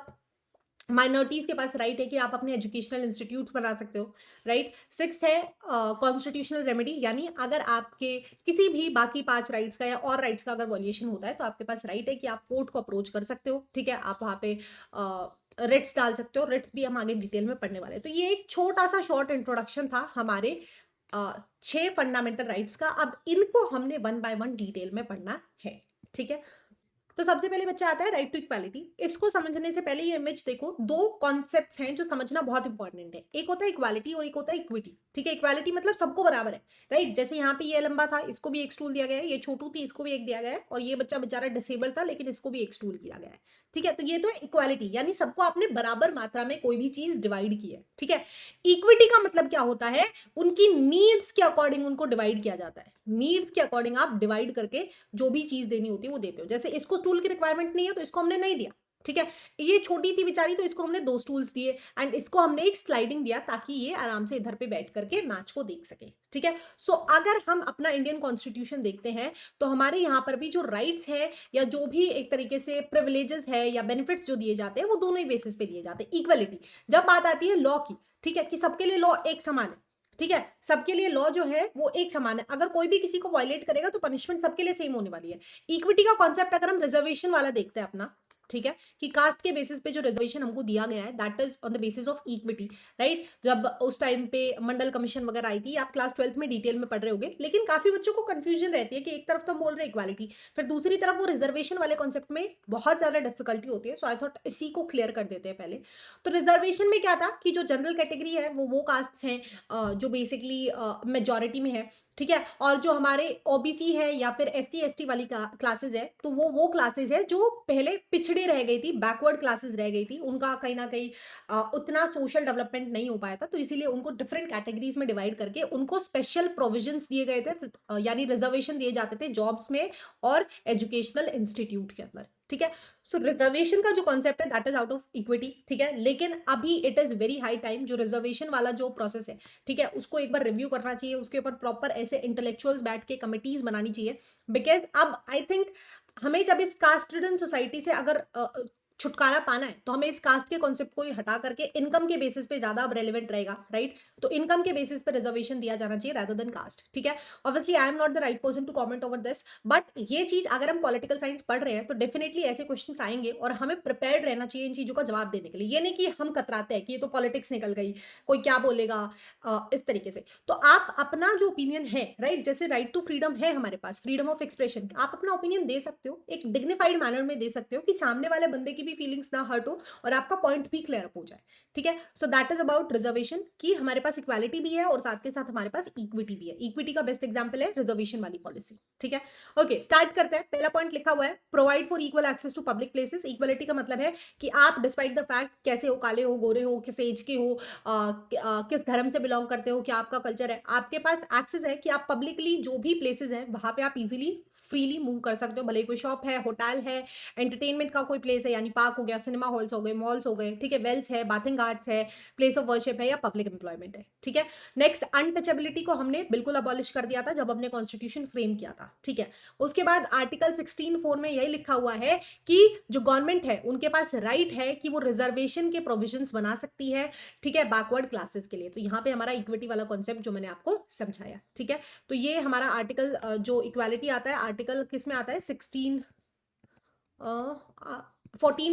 माइनॉरिटीज के पास राइट है कि आप अपने एजुकेशनल इंस्टीट्यूट बना सकते हो, राइट। सिक्स्थ है कॉन्स्टिट्यूशनल रेमेडी, यानी अगर आपके किसी भी बाकी 5 राइट्स का या और राइट्स का अगर वॉल्यूशन होता है तो आपके पास राइट है कि आप कोर्ट को अप्रोच कर सकते हो, ठीक है। आप वहाँ पे रिट्स डाल सकते हो, रिट्स भी हम आगे डिटेल में पढ़ने वाले हैं। तो ये एक छोटा सा शॉर्ट इंट्रोडक्शन था हमारे 6 फंडामेंटल राइट्स का। अब इनको हमने वन बाय वन डिटेल में पढ़ना है, ठीक है। तो सबसे पहले बच्चा आता है राइट टू इक्वालिटी। इसको समझने से पहले ये इमेज देखो, 2 कॉन्सेप्ट्स हैं जो समझना बहुत इंपॉर्टेंट है। एक होता है इक्वालिटी और एक होता है इक्विटी, ठीक है। इक्वालिटी मतलब सबको बराबर है, राइट। जैसे यहाँ पे ये लंबा था, इसको भी एक स्टूल दिया गया है, ये छोटू थी, इसको भी एक दिया गया है, और ये बच्चा बेचारा डिसेबल था लेकिन इसको भी एक स्टूल दिया गया है, ठीक है। तो ये तो है इक्वालिटी, यानी सबको आपने बराबर मात्रा में कोई भी चीज डिवाइड की है, ठीक है। इक्विटी का मतलब क्या होता है, उनकी नीड्स के अकॉर्डिंग उनको डिवाइड किया जाता है। नीड्स के अकॉर्डिंग आप डिवाइड करके जो भी चीज देनी होती है वो देते हो। जैसे इसको स्टूल की रिक्वायरमेंट नहीं है तो इसको हमने नहीं दिया, ठीक है। ये छोटी थी बेचारी तो इसको हमने 2 स्टूल्स दिए, एंड इसको हमने एक स्लाइडिंग दिया ताकि ये आराम से इधर पे बैठ करके मैच को देख सके, ठीक है। सो अगर हम अपना इंडियन कॉन्स्टिट्यूशन देखते हैं तो हमारे यहाँ पर भी जो राइट्स है या जो भी एक तरीके से प्रिविलेजेस है या बेनिफिट्स जो दिए जाते हैं वो दोनों ही बेसिस पे दिए जाते हैं। इक्वलिटी जब बात आती है लॉ की, ठीक है, कि सबके लिए लॉ एक समान है, ठीक है, सबके लिए लॉ जो है वो एक समान है। अगर कोई भी किसी को वायलेट करेगा तो पनिशमेंट सबके लिए सेम होने वाली है। इक्विटी का कॉन्सेप्ट अगर हम रिजर्वेशन वाला देखते हैं अपना, ठीक है, कि कास्ट के बेसिस पे जो रिजर्वेशन हमको दिया गया है that is on the basis of equity, right. जब उस टाइम पे मंडल कमीशन वगैरह आई थी, आप क्लास 12th में डिटेल में पढ़ रहे होगे, लेकिन काफी बच्चों को कंफ्यूजन रहती है कि एक तरफ तो हम बोल रहे हैं इक्वालिटी, फिर दूसरी तरफ वो रिजर्वेशन वाले कॉन्सेप्ट में बहुत ज्यादा डिफिकल्टी होती है। सो आई थॉट इसी को क्लियर कर देते हैं पहले। तो रिजर्वेशन में क्या था कि जो जनरल कैटेगरी है वो कास्ट हैं जो बेसिकली मेजॉरिटी में है, ठीक है। और जो हमारे ओबीसी है या फिर एससी एसटी वाली क्लासेस है तो वो क्लासेस है जो पहले पिछड़े रह गई थी, बैकवर्ड क्लासेस रह गई थी, उनका कहीं ना कहीं उतना सोशल डेवलपमेंट नहीं हो पाया था, तो इसीलिए उनको डिफरेंट कैटेगरीज में डिवाइड करके उनको स्पेशल प्रोविजंस दिए गए थे, यानी रिजर्वेशन दिए जाते थे जॉब्स में और एजुकेशनल इंस्टीट्यूट के अंदर, ठीक है। सो रिजर्वेशन का जो कॉन्सेप्ट है that is out of equity, ठीक है। लेकिन अभी it is very high time जो रिजर्वेशन वाला जो प्रोसेस है, ठीक है, उसको एक बार रिव्यू करना चाहिए, उसके ऊपर प्रॉपर ऐसे इंटेलेक्चुअल्स बैठ के कमिटीज बनानी चाहिए। बिकॉज अब आई थिंक हमें जब इस कास्ट रिडन सोसाइटी से अगर छुटकारा पाना है तो हमें इस कास्ट के कॉन्सेप्ट को ही हटा करके इनकम के बेसिस पे ज्यादा अब रेलिवेंट रहेगा, राइट। तो इनकम के बेसिस पे रिजर्वेशन दिया जाना चाहिए रादर देन कास्ट, ठीक है। Obviously I am not the right person to comment over this, but ये चीज अगर हम पॉलिटिकल साइंस पढ़ रहे हैं तो डेफिनेटली ऐसे क्वेश्चंस आएंगे और हमें प्रिपेयर्ड रहना चाहिए इन चीजों का जवाब देने के लिए। ये नहीं कि हम कतराते हैं कि ये तो पॉलिटिक्स निकल गई, कोई क्या बोलेगा, इस तरीके से। तो आप अपना जो ओपिनियन है, राइट, जैसे राइट टू फ्रीडम है हमारे पास, फ्रीडम ऑफ एक्सप्रेशन, आप अपना ओपिनियन दे सकते हो, एक डिग्निफाइड मैनर में दे सकते हो कि सामने वाले बंदे की भी फीलिंग्स ना हर्ट हो और आपका पॉइंट भी क्लियर अप हो जाए, ठीक है। So that is about reservation कि हमारे पास इक्वालिटी भी है और साथ के साथ हमारे पास इक्विटी भी है। इक्विटी का बेस्ट एग्जांपल है रिजर्वेशन वाली पॉलिसी, ठीक है। ओके, स्टार्ट करते हैं। पहला पॉइंट लिखा हुआ है provide for equal access to public places. Equality का मतलब है कि आप डिस्पाइट द फैक्ट कैसे हो, काले हो, गोरे हो, किस एज के हो, किस धर्म से बिलोंग करते हो, क्या आपका कल्चर है, आपके पास एक्सेस है कि आप पब्लिकली जो भी प्लेसेस है वहां पे आप इजिली फ्रीली मूव कर सकते हो, भले ही कोई शॉप है, होटल है, एंटरटेनमेंट का कोई प्लेस है, यानी पार्क हो गया, सिनेमा हॉल्स हो गए, मॉल्स हो गए, ठीक है, वेल्स है, बाथिंग गार्ड्स है, प्लेस ऑफ वर्शिप है या पब्लिक एम्प्लॉयमेंट है, ठीक है। नेक्स्ट, अनटचेबिलिटी को हमने बिल्कुल अबॉलिश कर दिया था जब हमने कॉन्स्टिट्यूशन फ्रेम किया था, ठीक है। उसके बाद आर्टिकल 16(4) में यही लिखा हुआ है कि जो गवर्नमेंट है उनके पास राइट है कि वो रिजर्वेशन के प्रोविजंस बना सकती है, ठीक है, बैकवर्ड क्लासेस के लिए। तो यहाँ पे हमारा इक्विटी वाला कॉन्सेप्ट जो मैंने आपको समझाया, ठीक है। तो ये हमारा आर्टिकल जो इक्वालिटी आता है, आर्टिकल किस में आता है, 14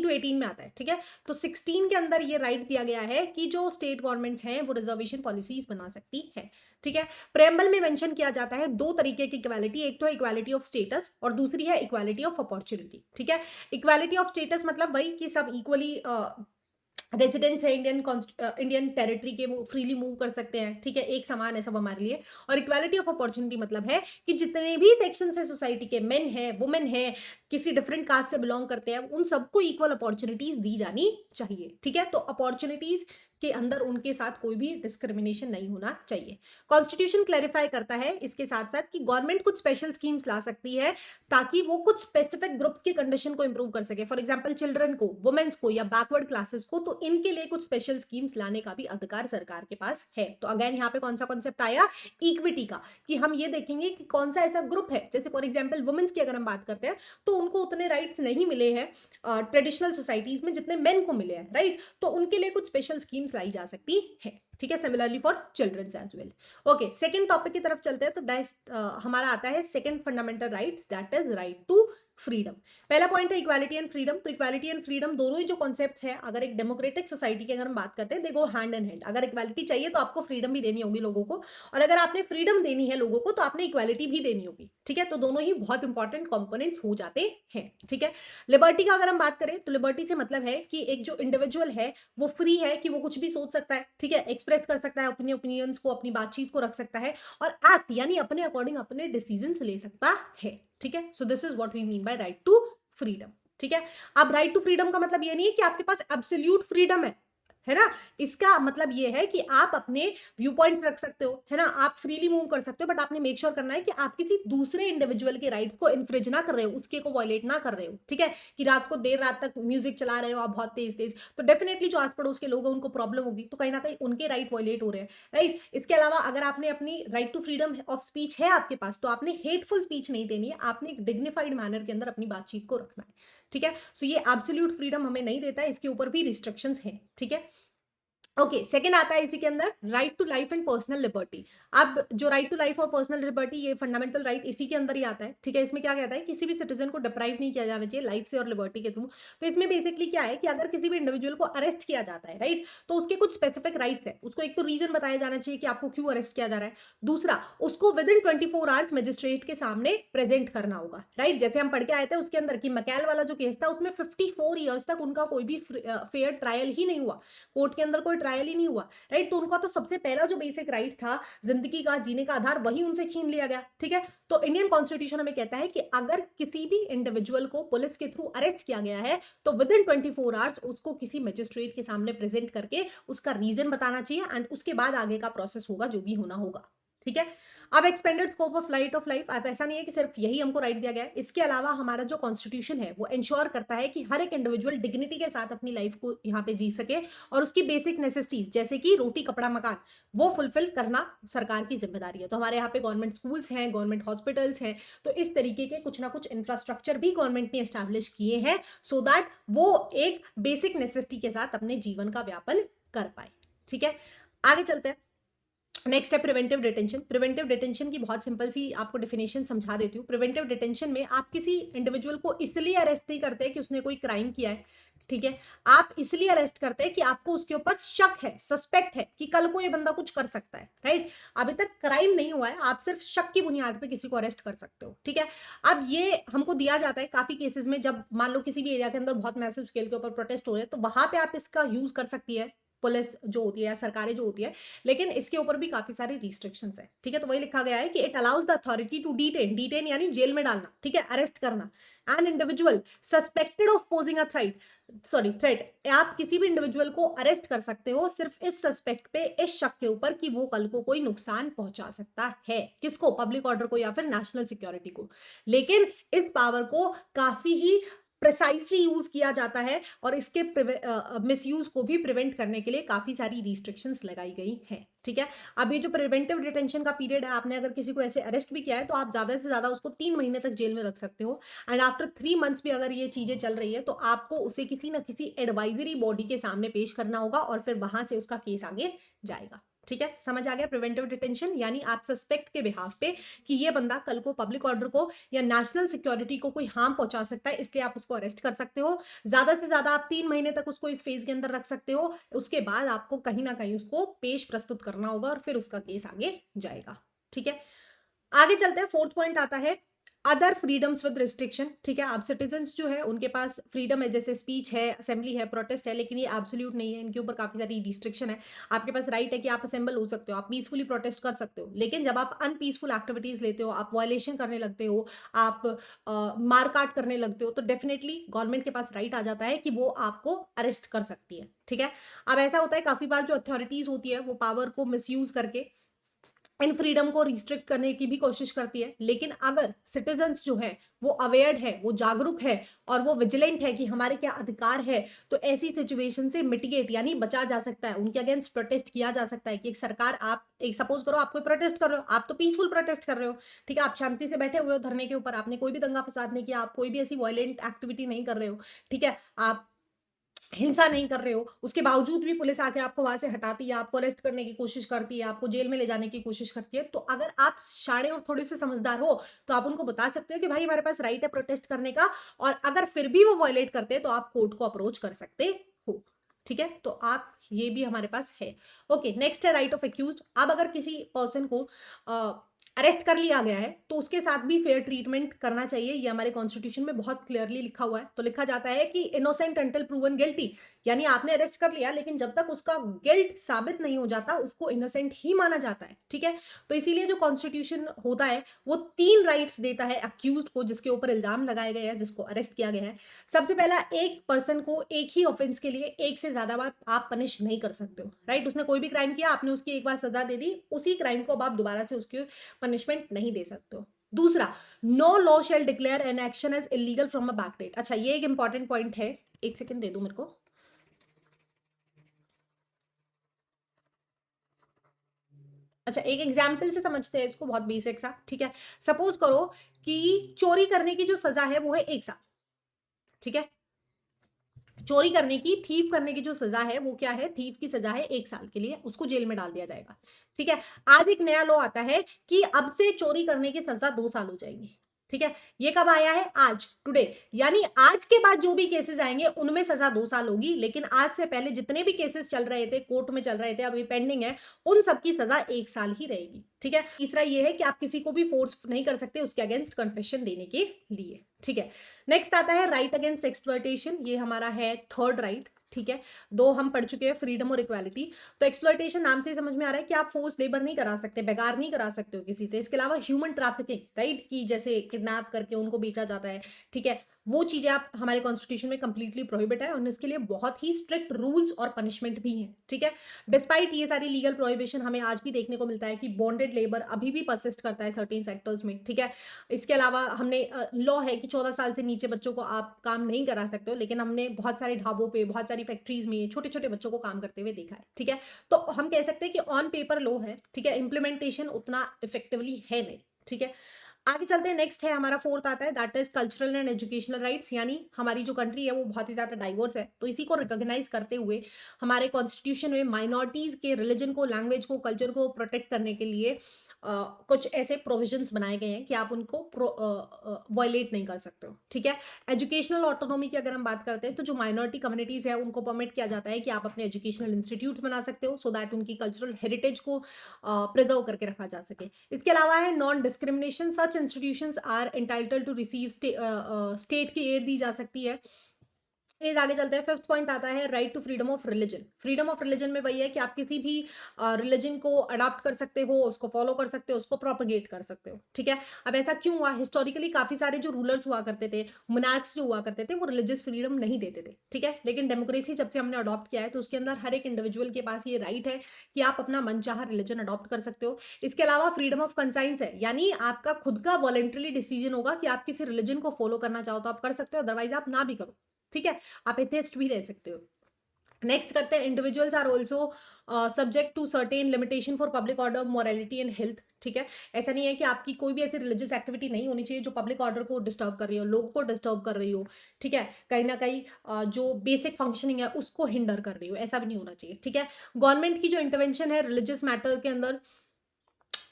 टू 18 में आता है, ठीक है। तो 16 के अंदर ये राइट दिया गया है कि जो स्टेट गवर्नमेंट्स हैं वो रिजर्वेशन पॉलिसीज बना सकती है, ठीक है। प्रेम्बल में मेंशन किया जाता है दो तरीके की इक्वालिटी, एक तो है इक्वालिटी ऑफ स्टेटस और दूसरी है इक्वालिटी ऑफ अपॉर्चुनिटी, ठीक है। इक्वालिटी ऑफ स्टेटस मतलब वही कि सब इक्वली रेजिडेंट्स है इंडियन टेरिटरी के, वो फ्रीली मूव कर सकते हैं, ठीक है, एक समान है सब हमारे लिए। और इक्वालिटी ऑफ अपॉर्चुनिटी मतलब है कि जितने भी सेक्शन है सोसाइटी के, मेन है, वुमेन है, किसी डिफरेंट कास्ट से बिलोंग करते हैं, उन सबको इक्वल अपॉर्चुनिटीज दी जानी चाहिए, ठीक है। तो अपॉर्चुनिटीज के अंदर उनके साथ कोई भी डिस्क्रिमिनेशन नहीं होना चाहिए। कॉन्स्टिट्यूशन क्लैरिफाई करता है इसके साथ साथ कि गवर्नमेंट कुछ स्पेशल स्कीम्स ला सकती है ताकि वो कुछ स्पेसिफिक ग्रुप्स की कंडीशन को इंप्रूव कर सके, फॉर एग्जांपल चिल्ड्रन को, वुमेन्स को या बैकवर्ड क्लासेस को, तो इनके लिए कुछ स्पेशल स्कीम्स लाने का भी अधिकार सरकार के पास है। तो अगेन यहाँ पे कौन सा कॉन्सेप्ट आया, इक्विटी का, कि हम ये देखेंगे कि कौन सा ऐसा ग्रुप है, जैसे फॉर एग्जाम्पल वुमेन्स की अगर हम बात करते हैं तो उनको उतने राइट्स नहीं मिले हैं ट्रेडिशनल सोसाइटीज में जितने मेन को मिले हैं, राइट। तो उनके लिए कुछ स्पेशल स्कीम्स लाई जा सकती है, ठीक है। Similarly for childrens as well. Okay, second topic की तरफ चलते हैं। तो दैट हमारा आता है second fundamental rights, that is right to freedom. पहला पॉइंट है इक्वालिटी एंड फ्रीडम। तो इक्वालिटी एंड फ्रीडम दोनों ही जो कॉन्सेप्ट्स है, अगर एक डेमोक्रेटिक सोसाइटी की अगर हम बात करते हैं, दे गो हैंड इन हैंड। अगर इक्वालिटी चाहिए तो आपको फ्रीडम भी देनी होगी लोगों को, और अगर आपने फ्रीडम देनी है लोगों को तो आपने इक्वालिटी भी देनी होगी, ठीक है। तो दोनों ही बहुत इंपॉर्टेंट कंपोनेंट्स हो जाते हैं, ठीक है। लिबर्टी का अगर हम बात करें तो लिबर्टी से मतलब है कि एक जो इंडिविजुअल है वो फ्री है कि वो कुछ भी सोच सकता है, ठीक है, एक्सप्रेस कर सकता है अपने ओपिनियंस को, अपनी बातचीत को रख सकता है, और एक्ट यानी अपने अकॉर्डिंग अपने डिसीजंस ले सकता है, ठीक है। So this is what we mean by right to freedom, ठीक है। अब राइट टू फ्रीडम का मतलब ये नहीं है कि आपके पास एब्सोल्यूट फ्रीडम है ना। इसका मतलब ये है कि आप अपने व्यू पॉइंट्स रख सकते हो, है ना, आप फ्रीली मूव कर सकते हो, बट आपने मेक श्योर करना है कि आप किसी दूसरे इंडिविजुअल के राइट्स को इन्फ्रिज ना कर रहे हो, उसके को वायलेट ना कर रहे हो, ठीक है। कि रात को देर रात तक म्यूजिक चला रहे हो आप बहुत तेज तेज, तो डेफिनेटली जो आस पड़ोस के लोग हैं उनको प्रॉब्लम होगी, तो कहीं ना कहीं उनके राइट वायलेट हो रहे हैं, राइट। इसके अलावा अगर आपने अपनी right to freedom of speech है आपके पास, तो आपने हेटफुल स्पीच नहीं देनी है, आपने एक डिग्निफाइड मैनर के अंदर अपनी बातचीत को रखना है, ठीक है। सो ये एब्सोल्यूट फ्रीडम हमें नहीं देता है, इसके ऊपर भी रिस्ट्रिक्शंस हैं, ठीक है। ओके, सेकंड आता है इसी के अंदर right to life and personal liberty. अब जो राइट टू लाइफ और पर्सनल लिबर्टी, ये फंडामेंटल राइट इसी के अंदर ही आता है, ठीक है। इसमें क्या कहता है, किसी भी सिटीजन को डिप्राइव नहीं किया जाना चाहिए लाइफ से और लिबर्टी के थ्रू। तो इसमें बेसिकली क्या है कि अगर किसी भी इंडिविजुअल को अरेस्ट किया जाता है, राइट, तो उसके कुछ स्पेसिफिक राइट्स है, उसको एक तो रीजन बताया जाना चाहिए कि आपको क्यों अरेस्ट किया जा रहा है, दूसरा उसको विद इन 24 आवर्स मजिस्ट्रेट के सामने प्रेजेंट करना होगा, राइट। जैसे हम पढ़ के आए थे उसके अंदर कि मकैल वाला जो केस था उसमें 54 ईयर्स तक उनका कोई भी फेयर ट्रायल ही नहीं हुआ, कोर्ट के अंदर कोई ट्रायल ही नहीं हुआ, राइट। तो उनका तो सबसे पहला जो बेसिक राइट था जिंदगी का जीने का आधार, वही उनसे छीन लिया गया, ठीक है। तो इंडियन कॉन्स्टिट्यूशन हमें कहता है कि अगर किसी भी इंडिविजुअल को पुलिस के थ्रू अरेस्ट किया गया है तो विद इन 24 आवर्स उसको किसी मजिस्ट्रेट के सामने प्रेजेंट करके उसका रीजन बताना चाहिए, एंड उसके बाद आगे का प्रोसेस होगा जो भी होना होगा, ठीक है। अब एक्सपेंडेड स्कोप ऑफ लाइफ, अब ऐसा नहीं है कि सिर्फ यही हमको राइट दिया गया है, इसके अलावा हमारा जो कॉन्स्टिट्यूशन है वो इंश्योर करता है कि हर एक इंडिविजुअल डिग्निटी के साथ अपनी लाइफ को यहाँ पे जी सके, और उसकी बेसिक नेसेसिटीज जैसे कि रोटी कपड़ा मकान वो फुलफिल करना सरकार की जिम्मेदारी है। तो हमारे यहाँ पे गवर्नमेंट स्कूल्स हैं, गवर्नमेंट हॉस्पिटल्स हैं, तो इस तरीके के कुछ ना कुछ इंफ्रास्ट्रक्चर भी गवर्नमेंट ने एस्टैब्लिश किए हैं सो दैट वो एक बेसिक नेसेसिटी के साथ अपने जीवन का व्यापन कर पाए, ठीक है। आगे चलते हैं। नेक्स्ट है प्रिवेंटिव डिटेंशन। प्रिवेंटिव डिटेंशन की बहुत सिंपल सी आपको डेफिनेशन समझा देती हूँ। प्रिवेंटिव डिटेंशन में आप किसी इंडिविजुअल को इसलिए अरेस्ट नहीं करते कि उसने कोई क्राइम किया है, ठीक है। आप इसलिए अरेस्ट करते हैं कि आपको उसके ऊपर शक है, सस्पेक्ट है कि कल को ये बंदा कुछ कर सकता है, राइट। अभी तक क्राइम नहीं हुआ है, आप सिर्फ शक की बुनियाद पे किसी को अरेस्ट कर सकते हो, ठीक है। अब ये हमको दिया जाता है काफी केसेस में, जब मान लो किसी भी एरिया के अंदर बहुत मैसिव स्केल के ऊपर प्रोटेस्ट हो रहे हैं तो वहां पे आप इसका यूज कर सकती है, पुलिस जो होती है या सरकारें जो होती है, लेकिन इसके ऊपर भी काफ़ी सारे रिस्ट्रिक्शंस हैं, ठीक है? तो वही लिखा गया है कि it allows the authority to detain, detain यानी जेल में डालना, ठीक है? अरेस्ट करना, an individual suspected of posing a threat. आप किसी भी इंडिविजुअल को अरेस्ट कर सकते हो सिर्फ इस सस्पेक्ट पे, इस शक के ऊपर कि वो कल को कोई नुकसान पहुंचा सकता है। किसको? पब्लिक ऑर्डर को या फिर नेशनल सिक्योरिटी को। लेकिन इस पावर को काफ़ी ही प्रिसाइसली यूज किया जाता है और इसके मिसयूज को भी प्रिवेंट करने के लिए काफी सारी रिस्ट्रिक्शंस लगाई गई हैं, ठीक है? अब ये जो प्रिवेंटिव डिटेंशन का पीरियड है, आपने अगर किसी को ऐसे अरेस्ट भी किया है तो आप ज्यादा से ज्यादा उसको 3 महीने तक जेल में रख सकते हो, एंड आफ्टर 3 मंथ्स भी अगर ये चीजें चल रही है तो आपको उसे किसी ना किसी एडवाइजरी बॉडी के सामने पेश करना होगा और फिर वहां से उसका केस आगे जाएगा, ठीक है? समझ आ गया? प्रिवेंटिव डिटेंशन यानी आप सस्पेक्ट के बिहाफ पे कि ये बंदा कल को पब्लिक ऑर्डर को या नेशनल सिक्योरिटी को कोई हार्म पहुंचा सकता है, इसलिए आप उसको अरेस्ट कर सकते हो। ज्यादा से ज्यादा आप 3 महीने तक उसको इस फेज के अंदर रख सकते हो। उसके बाद आपको कहीं ना कहीं उसको पेश प्रस्तुत करना होगा और फिर उसका केस आगे जाएगा, ठीक है? आगे चलते हैं, फोर्थ पॉइंट आता है अदर फ्रीडम्स विद रिस्ट्रिक्शन, ठीक है? आप सिटीजन्स जो है उनके पास फ्रीडम है, जैसे स्पीच है, असेंबली है, प्रोटेस्ट है, लेकिन ये एब्सोल्यूट नहीं है, इनके ऊपर काफी सारी रिस्ट्रिक्शन है। आपके पास राइट है कि आप असेंबल हो सकते हो, आप पीसफुली प्रोटेस्ट कर सकते हो, लेकिन जब आप अनपीसफुल एक्टिविटीज लेते हो, आप वायलेशन करने लगते हो, आप मारकाट करने लगते हो, तो डेफिनेटली गवर्नमेंट के पास राइट आ जाता है कि वो आपको अरेस्ट कर सकती है, ठीक है? अब ऐसा होता है काफी बार जो अथॉरिटीज होती है वो पावर को मिसयूज करके इन फ्रीडम को रिस्ट्रिक्ट करने की भी कोशिश करती है, लेकिन अगर सिटीजन्स जो है वो अवेयर है, वो जागरूक है और वो विजिलेंट है कि हमारे क्या अधिकार है, तो ऐसी सिचुएशन से मिटिगेट यानी बचा जा सकता है, उनके अगेंस्ट प्रोटेस्ट किया जा सकता है कि एक सरकार, आप एक सपोज करो आप कोई प्रोटेस्ट कर रहे हो, आप तो पीसफुल प्रोटेस्ट कर रहे हो, ठीक है? आप शांति से बैठे हुए हो धरने के ऊपर, आपने कोई भी दंगा फसाद नहीं किया, आप कोई भी ऐसी वायलेंट एक्टिविटी नहीं कर रहे हो, ठीक है? आप हिंसा नहीं कर रहे हो, उसके बावजूद भी पुलिस आके आपको वहाँ से हटाती है, आपको अरेस्ट करने की कोशिश करती है, आपको जेल में ले जाने की कोशिश करती है। तो अगर आप शाणे और थोड़े से समझदार हो, तो आप उनको बता सकते हो कि भाई हमारे पास राइट है प्रोटेस्ट करने का, और अगर फिर भी वो वायलेट करते हैं तो आप कोर्ट को अप्रोच कर सकते हो, ठीक है? तो आप ये भी हमारे पास है। ओके, नेक्स्ट है राइट ऑफ एक्यूज्ड। अब अगर किसी पर्सन को अरेस्ट कर लिया गया है तो उसके साथ भी फेयर ट्रीटमेंट करना चाहिए, ये हमारे कॉन्स्टिट्यूशन में बहुत क्लियरली लिखा हुआ है। तो लिखा जाता है कि इनोसेंट अंटिल प्रूवन गिल्टी, यानी आपने अरेस्ट कर लिया लेकिन जब तक उसका गिल्ट साबित नहीं हो जाता उसको इनोसेंट ही माना जाता है, ठीक है? तो इसीलिए जो कॉन्स्टिट्यूशन होता है वो 3 राइट्स देता है अक्यूज को, जिसके ऊपर इल्जाम लगाए गए हैं, जिसको अरेस्ट किया गया है। सबसे पहला, एक पर्सन को एक ही ऑफेंस के लिए एक से ज्यादा बार आप पनिश नहीं कर सकते हो, राइट? उसने कोई भी क्राइम किया, आपने उसकी एक बार सजा दे दी, उसी क्राइम को अब आप दोबारा से उसके पनिशमेंट नहीं दे सकते हो। दूसरा, no law shall declare an action as illegal from a back date. अच्छा, ये एक इंपॉर्टेंट पॉइंट है, एक सेकंड दे दो मेरे को। अच्छा, एक एग्जाम्पल से समझते हैं इसको, बहुत बेसिक सा, ठीक है? सपोज करो कि चोरी करने की जो सजा है वो है 1 साल, ठीक है? चोरी करने की, थीफ करने की जो सजा है वो क्या है? थीफ की सजा है 1 साल के लिए, उसको जेल में डाल दिया जाएगा, ठीक है? आज एक नया लॉ आता है कि अब से चोरी करने की सजा 2 साल हो जाएगी, ठीक है? ये कब आया है? आज, टुडे। यानी आज के बाद जो भी केसेस आएंगे उनमें सजा 2 साल होगी, लेकिन आज से पहले जितने भी केसेस चल रहे थे, कोर्ट में चल रहे थे, अभी पेंडिंग है, उन सबकी सजा 1 साल ही रहेगी, ठीक है? तीसरा ये है कि आप किसी को भी फोर्स नहीं कर सकते उसके अगेंस्ट कन्फेशन देने के लिए, ठीक है? नेक्स्ट आता है राइट अगेंस्ट एक्सप्लॉयटेशन, ये हमारा है थर्ड राइट, ठीक है? 2 हम पढ़ चुके हैं, फ्रीडम और इक्वालिटी। तो एक्सप्लॉयटेशन नाम से ही समझ में आ रहा है कि आप फोर्स लेबर नहीं करा सकते, बेगार नहीं करा सकते हो किसी से। इसके अलावा ह्यूमन ट्रैफिकिंग, राइट, की जैसे किडनैप करके उनको बेचा जाता है, ठीक है? वो चीजें आप, हमारे कॉन्स्टिट्यूशन में कंप्लीटली प्रोहिबिट है और इसके लिए बहुत ही स्ट्रिक्ट रूल्स और पनिशमेंट भी हैं, ठीक है? डिस्पाइट ये सारी लीगल प्रोहिबिशन, हमें आज भी देखने को मिलता है कि बॉन्डेड लेबर अभी भी परसिस्ट करता है सर्टेन सेक्टर्स में, ठीक है? इसके अलावा हमने लॉ है कि 14 साल से नीचे बच्चों को आप काम नहीं करा सकते हो, लेकिन हमने बहुत सारे ढाबों पे, बहुत सारी फैक्ट्रीज में छोटे छोटे बच्चों को काम करते हुए देखा है, ठीक है? तो हम कह सकते हैं कि ऑन पेपर लॉ है, ठीक है? इंप्लीमेंटेशन उतना इफेक्टिवली है नहीं, ठीक है? आगे चलते हैं, नेक्स्ट है हमारा फोर्थ आता है, that is cultural and educational rights. यानी हमारी जो कंट्री है वो बहुत ही ज्यादा डाइवर्स है, तो इसी को रिकॉग्नाइज करते हुए हमारे कॉन्स्टिट्यूशन में माइनॉरिटीज के रिलीजन को, लैंग्वेज को, कल्चर को प्रोटेक्ट करने के लिए कुछ ऐसे प्रोविजंस बनाए गए हैं कि आप उनको वायलेट नहीं कर सकते हो, ठीक है? एजुकेशनल ऑटोनॉमी की अगर हम बात करते हैं तो जो माइनॉरिटी कम्युनिटीज है उनको परमिट किया जाता है कि आप अपने एजुकेशनल इंस्टीट्यूट बना सकते हो, सो दैट उनकी कल्चरल हेरिटेज को प्रिजर्व करके रखा जा सके। इसके अलावा है non discrimination, such institutions are entitled to receive state की एड दी जा सकती है, प्लीज आगे चलते हैं। फिफ्थ पॉइंट आता है right to freedom of religion. Freedom of religion में वही है कि आप किसी भी रिलीजन को अडॉप्ट कर सकते हो, उसको फॉलो कर सकते हो, उसको प्रोपगेट कर सकते हो, ठीक है। अब ऐसा क्यों हुआ? हिस्टोरिकली काफी सारे जो रूलर्स हुआ करते थे, मोनार्क्स जो हुआ करते थे, वो रिलीजियस फ्रीडम नहीं देते थे, ठीक है। लेकिन डेमोक्रेसी जब से हमने अडॉप्ट किया है तो उसके अंदर हर एक इंडिविजुअल के पास ये राइट है कि आप अपना मनचाहा रिलीजन अडॉप्ट कर सकते हो। इसके अलावा फ्रीडम ऑफ कंसाइंस है, यानी आपका खुद का वॉलंटरी डिसीजन होगा कि आप किसी रिलीजन को फॉलो करना चाहो तो आप कर सकते हो, अदरवाइज आप ना भी करो, ठीक है। आप एथिस्ट भी रह सकते हो। नेक्स्ट करते हैं, individuals are also subject to certain limitation for public order, morality and health, ठीक है। ऐसा नहीं है कि आपकी कोई भी ऐसी रिलीजियस एक्टिविटी नहीं होनी चाहिए जो पब्लिक ऑर्डर को डिस्टर्ब कर रही हो, लोगों को डिस्टर्ब कर रही हो, ठीक है। कहीं ना कहीं जो बेसिक फंक्शनिंग है उसको हिंडर कर रही हो, ऐसा भी नहीं होना चाहिए, ठीक है। गवर्नमेंट की जो इंटरवेंशन है रिलीजियस मैटर के अंदर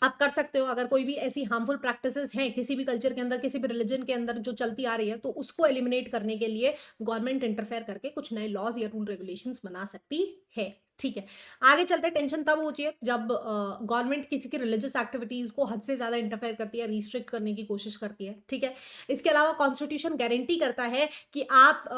आप कर सकते हो। अगर कोई भी ऐसी हार्मफुल प्रैक्टिसेस हैं किसी भी कल्चर के अंदर, किसी भी रिलीजन के अंदर जो चलती आ रही है, तो उसको एलिमिनेट करने के लिए गवर्नमेंट इंटरफेयर करके कुछ नए लॉज या रूल रेगुलेशंस बना सकती है, ठीक है। आगे चलते हैं, टेंशन तब होती है जब गवर्नमेंट किसी की रिलीजियस एक्टिविटीज को हद से ज्यादा इंटरफेयर करती है, रिस्ट्रिक्ट करने की कोशिश करती है, ठीक है। इसके अलावा कॉन्स्टिट्यूशन गारंटी करता है कि आप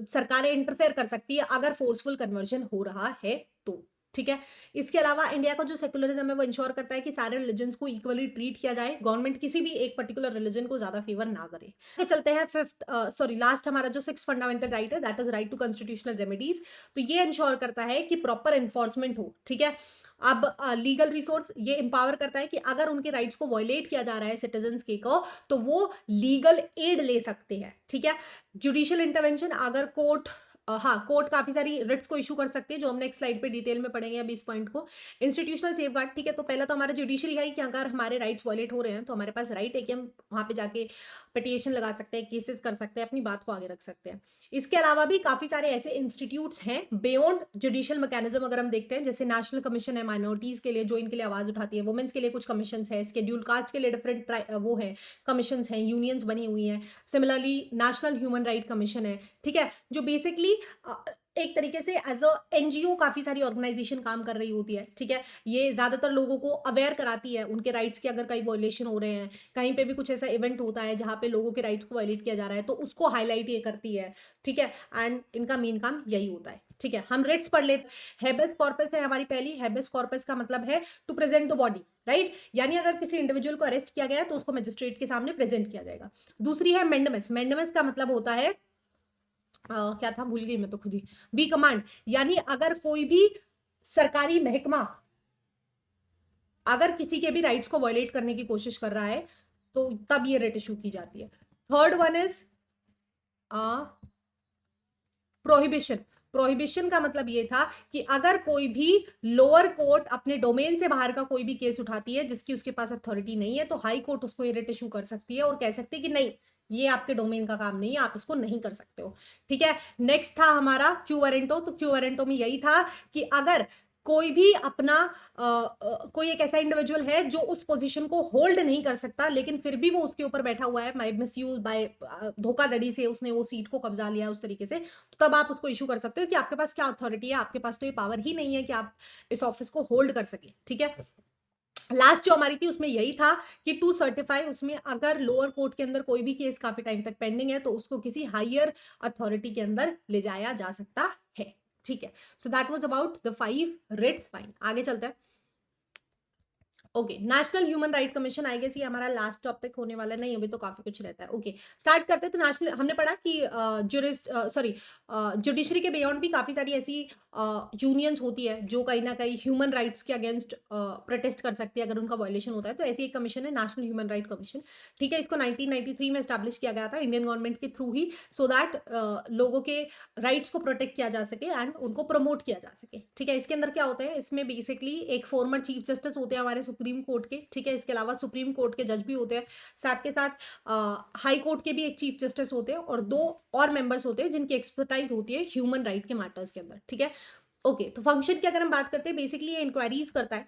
सरकारें इंटरफेयर कर सकती है अगर फोर्सफुल कन्वर्जन हो रहा है तो, ठीक है। इसके अलावा इंडिया का जो सेकुलरिज्म है वो इंश्योर करता है कि सारे रिलीजन्स को इक्वली ट्रीट किया जाए, गवर्नमेंट किसी भी एक पर्टिकुलर रिलीजन को ज्यादा फेवर ना करे। आगे चलते हैं फिफ्थ, सॉरी लास्ट, हमारा जो सिक्स फंडामेंटल राइट है that is right to constitutional remedies. तो ये इंश्योर करता है कि प्रॉपर एनफोर्समेंट हो, ठीक है। अब लीगल रिसोर्स ये इंपावर करता है कि अगर उनके राइट्स को वायलेट किया जा रहा है सिटीजन्स के को, तो वो लीगल एड ले सकते हैं, ठीक है। जुडिशियल इंटरवेंशन, अगर कोर्ट हाँ, कोर्ट काफी सारी रिट्स को इशू कर सकते हैं, जो हम नेक्स्ट स्लाइड पे डिटेल में पढ़ेंगे अभी इस पॉइंट को। इंस्टीट्यूशनल सेफगार्ड, ठीक है। तो पहला तो हमारा जुडिशरी है कि अगर हमारे राइट्स वायलेट हो रहे हैं तो हमारे पास राइट है कि हम वहां पे जाके पिटिशन लगा सकते हैं, केसेस कर सकते हैं, अपनी बात को आगे रख सकते हैं। इसके अलावा भी काफी सारे ऐसे इंस्टीट्यूट्स हैं बियॉन्ड जुडिशियल मैकेनिज्म, अगर हम देखते हैं जैसे नेशनल कमीशन है माइनॉरिटीज के लिए जो इनके लिए आवाज उठाती है, वुमेन्स के लिए कुछ कमीशन है, शेड्यूल्ड कास्ट के लिए डिफरेंट वो है कमीशन है, यूनियंस बनी हुई हैं। Similarly national human right commission है, ठीक है, जो बेसिकली एक तरीके से एज अ एनजीओ काफी सारी ऑर्गेनाइजेशन काम कर रही होती है, ठीक है। ये ज्यादातर लोगों को अवेयर कराती है उनके राइट्स के, अगर कहीं वॉयलेशन हो रहे हैं, कहीं पे भी कुछ ऐसा इवेंट होता है जहां पे लोगों के राइट्स को वायलेट किया जा रहा है, तो उसको हाईलाइट ये करती है, ठीक है। एंड इनका मेन काम यही होता है, ठीक है। हम रिट्स पढ़ लेते हैं। हेबेस कॉर्पस है हमारी पहली। हेबेस कॉर्पस का मतलब है to present the body, right, यानी अगर किसी इंडिविजुअल को अरेस्ट किया गया है तो उसको मजिस्ट्रेट के सामने प्रेजेंट किया जाएगा। दूसरी है मेंडमस। मेंडमस का मतलब होता है क्या था, भूल गई मैं तो खुद ही। बी कमांड, यानी अगर कोई भी सरकारी महकमा अगर किसी के भी राइट्स को वायलेट करने की कोशिश कर रहा है तो तब ये रेट इशू की जाती है। Third one is prohibition. Prohibition का मतलब ये था कि अगर कोई भी लोअर कोर्ट अपने डोमेन से बाहर का कोई भी केस उठाती है जिसकी उसके पास अथॉरिटी नहीं है, तो हाई कोर्ट उसको ये रेट इशू कर सकती है और कह सकती है कि नहीं, ये आपके डोमेन का काम नहीं है, आप इसको नहीं कर सकते हो, ठीक है। नेक्स्ट था हमारा क्यू वारंटो। तो क्यू वारंटो में यही था कि अगर कोई भी अपना कोई एक ऐसा इंडिविजुअल है जो उस पोजीशन को होल्ड नहीं कर सकता लेकिन फिर भी वो उसके ऊपर बैठा हुआ है, बाय मिसयूज, बाय धोखाधड़ी से उसने वो सीट को कब्जा लिया उस तरीके से, तो तब आप उसको इशू कर सकते हो कि आपके पास क्या अथॉरिटी है, आपके पास तो ये पावर ही नहीं है कि आप इस ऑफिस को होल्ड कर सके, ठीक है। लास्ट जो हमारी थी उसमें यही था कि टू सर्टिफाई, उसमें अगर लोअर कोर्ट के अंदर कोई भी केस काफी टाइम तक पेंडिंग है तो उसको किसी हायर अथॉरिटी के अंदर ले जाया जा सकता है, ठीक है। So that was about the 5 writs. Fine, आगे चलते हैं। Okay, national human right commission, I guess ये हमारा लास्ट टॉपिक होने वाला नहीं, अभी तो काफी कुछ रहता है। ओके, स्टार्ट करते हैं। तो नेशनल हमने पढ़ा कि जुरिस्ट सॉरी जुडिशरी के बियॉन्ड भी काफी सारी ऐसी यूनियंस होती है जो कहीं ना कहीं ह्यूमन राइट्स के अगेंस्ट प्रोटेस्ट कर सकती है अगर उनका वायलेशन होता है, तो ऐसी एक कमीशन है नेशनल ह्यूमन राइट कमीशन, ठीक है। इसको 1993 में स्टैब्लिश किया गया था इंडियन गवर्नमेंट के थ्रू ही, सो दैट लोगों के राइट्स को प्रोटेक्ट किया जा सके एंड उनको प्रमोट किया जा सके, ठीक है। इसके अंदर क्या होता है, इसमें बेसिकली एक फॉर्मर चीफ जस्टिस होते हैं हमारे सुप्रीम कोर्ट के, ठीक है। इसके अलावा सुप्रीम कोर्ट के जज भी होते हैं, साथ के साथ हाई कोर्ट के भी एक चीफ जस्टिस होते हैं और 2 और मेंबर्स होते हैं जिनकी एक्सपर्टाइज होती है ह्यूमन राइट के मैटर्स के अंदर, ठीक है। ओके, तो फंक्शन की अगर हम बात करते हैं, बेसिकली ये इंक्वायरीज करता है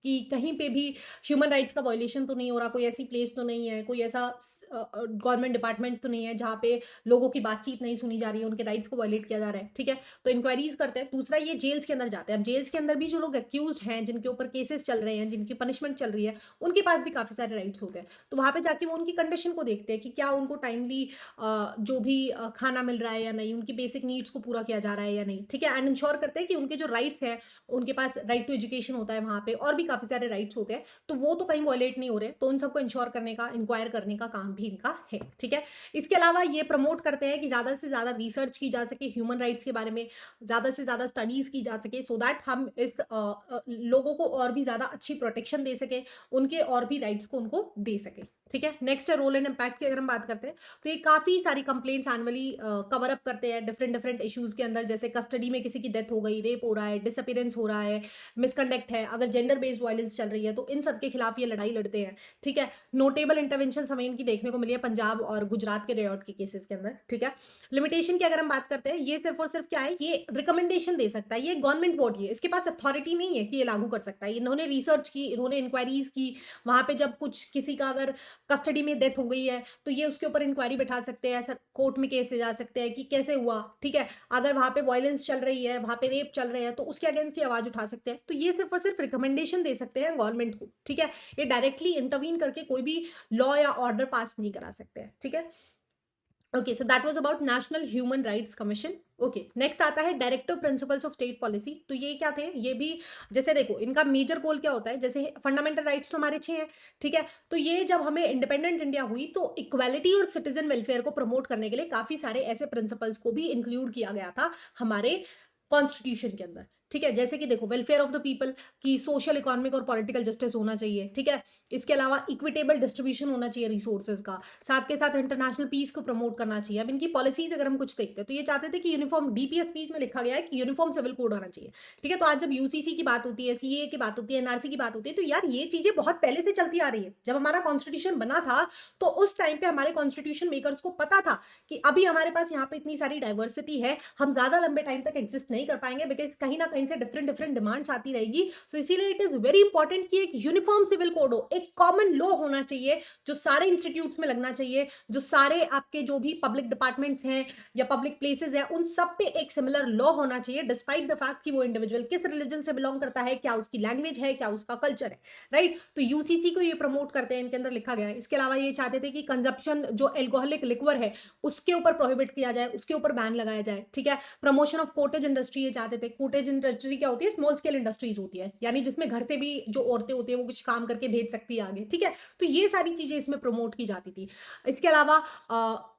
कि कहीं पे भी ह्यूमन राइट्स का वायलेशन तो नहीं हो रहा, कोई ऐसी प्लेस तो नहीं है, कोई ऐसा गवर्नमेंट डिपार्टमेंट तो नहीं है जहाँ पे लोगों की बातचीत नहीं सुनी जा रही है, उनके राइट्स को वायलेट किया जा रहा है, ठीक है? तो इंक्वायरीज करते हैं। दूसरा, ये जेल्स के अंदर जाते हैं। अब जेल्स के अंदर भी जो लोग अक्यूज्ड हैं, जिनके ऊपर केसेस चल रहे हैं, जिनकी पनिशमेंट चल रही है, उनके पास भी काफ़ी सारे राइट्स होते हैं। तो वहाँ पे जाके वो उनकी कंडीशन को देखते हैं कि क्या उनको टाइमली जो भी खाना मिल रहा है या नहीं, उनकी बेसिक नीड्स को पूरा किया जा रहा है या नहीं, ठीक है? एंड इंश्योर करते हैं कि उनके जो राइट्स हैं, उनके पास राइट टू एजुकेशन होता है वहाँ पे, और भी काफ़ी सारे राइट्स होते हैं, तो वो तो कहीं वायलेट नहीं हो रहे। तो उन सबको इंश्योर करने का, इंक्वायर करने का काम भी इनका है, ठीक है? इसके अलावा ये प्रमोट करते हैं कि ज़्यादा से ज़्यादा रिसर्च की जा सके ह्यूमन राइट्स के बारे में, ज़्यादा से ज़्यादा स्टडीज़ की जा सके, सो दैट हम इस लोगों को और भी ज़्यादा अच्छी प्रोटेक्शन दे सकें, उनके और भी राइट्स को उनको दे सकें, ठीक है? नेक्स्ट है रोल एंड इम्पैक्ट की अगर हम बात करते हैं, तो ये काफ़ी सारी कंप्लेंट्स एनुअली कवर अप करते हैं डिफरेंट डिफरेंट इश्यूज़ के अंदर, जैसे कस्टडी में किसी की डेथ हो गई, रेप हो रहा है, डिसअपीयरेंस हो रहा है, मिसकंडक्ट है, अगर जेंडर बेस्ड वायलेंस चल रही है, तो इन सब के खिलाफ ये लड़ाई लड़ते हैं, ठीक है? नोटेबल इंटरवेंशन हमें इनकी देखने को मिली है पंजाब और गुजरात के रियॉट के केसेस के अंदर, ठीक है? लिमिटेशन की अगर हम बात करते हैं, ये सिर्फ और सिर्फ क्या है, ये रिकमेंडेशन दे सकता है, ये गवर्नमेंट बॉडी है, इसके पास अथॉरिटी नहीं है कि ये लागू कर सकता है। इन्होंने रिसर्च की, इन्होंने इंक्वायरीज की, वहां पे जब कुछ किसी का अगर कस्टडी में डेथ हो गई है, तो ये उसके ऊपर इंक्वायरी बैठा सकते हैं, ऐसा कोर्ट में केस ले जा सकते हैं कि कैसे हुआ, ठीक है? अगर वहां पे वायलेंस चल रही है, वहां पे रेप चल रहे हैं, तो उसके अगेंस्ट ये आवाज उठा सकते हैं। तो ये सिर्फ और सिर्फ रिकमेंडेशन दे सकते हैं गवर्नमेंट को, ठीक है? ये डायरेक्टली इंटरवीन करके कोई भी लॉ या ऑर्डर पास नहीं करा सकते हैं, ठीक है? Okay, so that was about national human rights commission. Okay, next आता है directive principles of state policy. तो ये क्या थे, ये भी जैसे देखो इनका मेजर गोल क्या होता है, जैसे फंडामेंटल राइट्स तो हमारे 6 हैं, ठीक है? तो ये जब हमें इंडिपेंडेंट इंडिया हुई, तो इक्वालिटी और सिटीजन वेलफेयर को प्रमोट करने के लिए काफी सारे ऐसे प्रिंसिपल्स को भी इंक्लूड किया गया था हमारे कॉन्स्टिट्यूशन के अंदर, ठीक है? जैसे कि देखो वेलफेयर ऑफ द पीपल, की सोशल इकोनॉमिक और पॉलिटिकल जस्टिस होना चाहिए, ठीक है? इसके अलावा इक्विटेबल डिस्ट्रीब्यूशन होना चाहिए रिसोर्सेज का, साथ के साथ इंटरनेशनल पीस को प्रमोट करना चाहिए। अब इनकी पॉलिसीज अगर हम कुछ देखते हैं, तो ये चाहते थे कि यूनिफॉर्म डीपीएस पीस में लिखा गया है कि यूनिफॉर्म सिविल कोड आना चाहिए, ठीक है? तो आज जब यूसीसी की बात होती है, सीए की बात होती है, एनआरसी की बात होती है, तो यार ये चीजें बहुत पहले से चलती आ रही है। जब हमारा कॉन्स्टिट्यूशन बना था, तो उस टाइम पे हमारे कॉन्स्टिट्यूशन मेकर्स को पता था कि अभी हमारे पास यहाँ पे इतनी सारी डाइवर्सिटी है, हम ज्यादा लंबे टाइम तक एग्जिस्ट नहीं कर पाएंगे, बिकॉज कहीं ना कहीं से डिफरेंट डिफरेंट डिमांड्स आती रहेगी। सो इसीलिए इट इज वेरी इंपॉर्टेंट कि एक यूनिफॉर्म सिविल कोड हो, एक कॉमन लॉ होना चाहिए, जो सारे इंस्टीट्यूट्स में लगना चाहिए, जो सारे आपके जो भी पब्लिक डिपार्टमेंट्स हैं या पब्लिक प्लेसेस हैं, उन सब पे एक सिमिलर लॉ होना चाहिए, डिस्पाइट द फैक्ट कि वो इंडिविजुअल किस रिलीजन से बिलोंग करता है, क्या उसकी लैंग्वेज है, क्या उसका कल्चर है, राइट? तो यूसीसी को ये प्रमोट करते हैं, इनके अंदर लिखा गया है। इसके अलावा ये चाहते थे कि कंजप्शन जो एल्कोहलिक लिक्वर है, उसके ऊपर प्रोहिबिट किया जाए, उसके ऊपर बैन लगाया जाए, ठीक है? प्रमोशन ऑफ कोटेज इंडस्ट्री ये चाहते थे। कोटेज इंडस्ट्री क्या होती है, स्मॉल स्केल इंडस्ट्रीज होती है, यानी जिसमें घर से भी जो औरतें होती है वो कुछ काम करके भेज सकती है आगे, ठीक है? तो ये सारी चीजें इसमें प्रमोट की जाती थी। इसके अलावा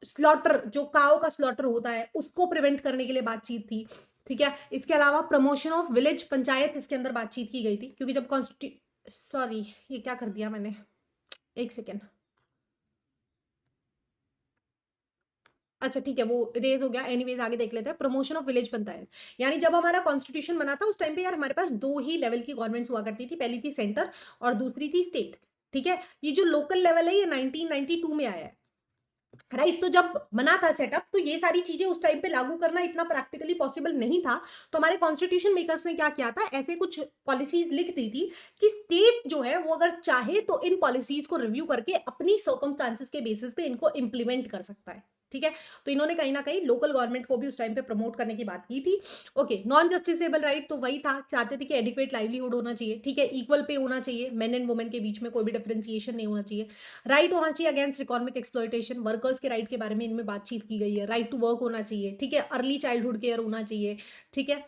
स्लॉटर, जो काओ का स्लॉटर होता है, उसको प्रिवेंट करने के लिए बातचीत थी, ठीक है? इसके अलावा प्रमोशन ऑफ विलेज पंचायत इसके अंदर बातचीत की गई थी, क्योंकि जब सॉरी, ये क्या कर दिया मैंने, एक सेकेंड। अच्छा ठीक है, वो इरेज हो गया। एनीवेज आगे देख लेते हैं। प्रमोशन ऑफ विलेज पंचायत, यानी जब हमारा कॉन्स्टिट्यूशन बना था, उस टाइम पे यार हमारे पास 2 ही लेवल की गवर्नमेंट्स हुआ करती थी। पहली थी सेंटर और दूसरी थी स्टेट, ठीक है? ये जो लोकल लेवल है, ये 1992 में आया है, राइट? तो जब बना था सेटअप, तो ये सारी चीजें उस टाइम पे लागू करना इतना प्रैक्टिकली पॉसिबल नहीं था। तो हमारे कॉन्स्टिट्यूशन मेकर्स ने क्या किया था, ऐसे कुछ पॉलिसीज लिख दी थी कि स्टेट जो है वो अगर चाहे तो इन पॉलिसीज को रिव्यू करके अपनी सर्कमस्टांसेस के बेसिस पे इनको इंप्लीमेंट कर सकता है, ठीक है? तो इन्होंने कहीं ना कहीं लोकल गवर्नमेंट को भी उस टाइम पे प्रमोट करने की बात की थी। ओके, नॉन जस्टिसेबल राइट, तो वही था, चाहते थे कि एडिक्वेट लाइवलीहुड होना चाहिए, ठीक है? इक्वल पे होना चाहिए, मेन एंड वुमेन के बीच में कोई भी डिफरेंशिएशन नहीं होना चाहिए। राइट होना चाहिए अगेंस्ट इकोनॉमिक एक्सप्लॉयटेशन, वर्कर्स के राइट के बारे में इनमें बातचीत की गई है। राइट टू वर्क होना चाहिए, ठीक है? अर्ली चाइल्डहुड केयर होना चाहिए, ठीक है?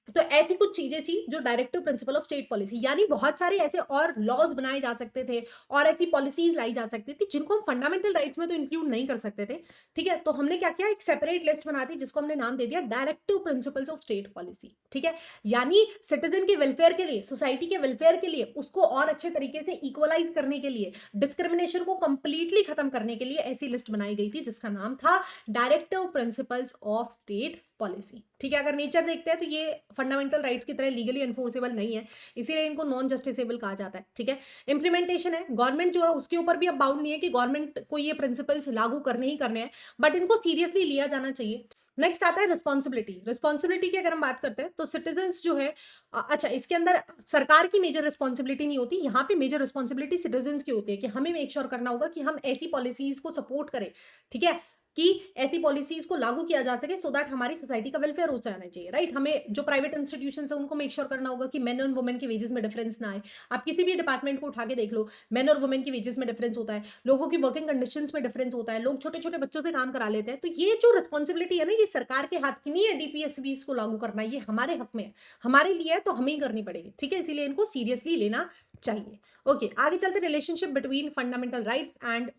तो ऐसी कुछ चीजें थी जो directive principle of state policy, यानी बहुत सारे ऐसे और लॉज बनाए जा सकते थे और ऐसी पॉलिसीज लाई जा सकती थी जिनको हम फंडामेंटल राइट्स में तो इंक्लूड नहीं कर सकते थे, ठीक है? तो हमने क्या किया, एक सेपरेट लिस्ट बना दी जिसको हमने नाम दे दिया directive principles of state policy, ठीक है? यानी सिटीजन के वेलफेयर के लिए, सोसाइटी के वेलफेयर के लिए, उसको और अच्छे तरीके से इक्वलाइज करने के लिए, डिस्क्रिमिनेशन को कंप्लीटली खत्म करने के लिए ऐसी लिस्ट बनाई गई थी जिसका नाम था directive principles of state policy, ठीक है? अगर नेचर देखते हैं तो ये फंडामेंटल राइट्स की तरह लीगली एनफोर्सेबल नहीं है, इसीलिए इनको नॉन जस्टिसेबल कहा जाता है, ठीक है? इंप्लीमेंटेशन है, गवर्नमेंट जो है उसके ऊपर भी अब बाउंड नहीं है कि गवर्नमेंट को ये प्रिंसिपल्स लागू करने ही करने हैं, बट इनको सीरियसली लिया जाना चाहिए। नेक्स्ट आता है रिस्पॉन्सिबिलिटी। रिस्पॉन्सिबिलिटी की अगर हम बात करते हैं तो सिटीजन्स जो है अच्छा इसके अंदर सरकार की मेजर रिस्पॉन्सिबिलिटी नहीं होती, यहाँ पे मेजर रिस्पॉन्सिबिलिटी सिटीजन्स की होती है कि हमें मेक श्योर करना होगा कि हम ऐसी पॉलिसीज को सपोर्ट करें, ठीक है, कि ऐसी पॉलिसीज को लागू किया जा सके सो दैट हमारी सोसाइटी का वेलफेयर हो जाना चाहिए, राइट। हमें जो प्राइवेट इंस्टीट्यूशन है उनको मेक श्योर करना होगा कि मेन और वुमेन के वेजेस में डिफरेंस ना आए। आप किसी भी डिपार्टमेंट को उठा के देख लो, मेन और वुमेन की वेजेस में डिफरेंस होता है, लोगों की वर्किंग कंडीशंस में डिफरेंस होता है, लोग छोटे छोटे बच्चों से काम करा लेते हैं। तो ये जो रिस्पॉन्सिबिलिटी है ना, ये सरकार के हाथ की नहीं है डीपीएसबी को लागू करना, ये हमारे हक में है, हमारे लिए है, तो हमें ही करनी पड़ेगी, ठीक है, इसीलिए इनको सीरियसली लेना चाहिए। ओके, आगे चलते relationship between fundamental rights and,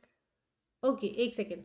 okay एक सेकेंड,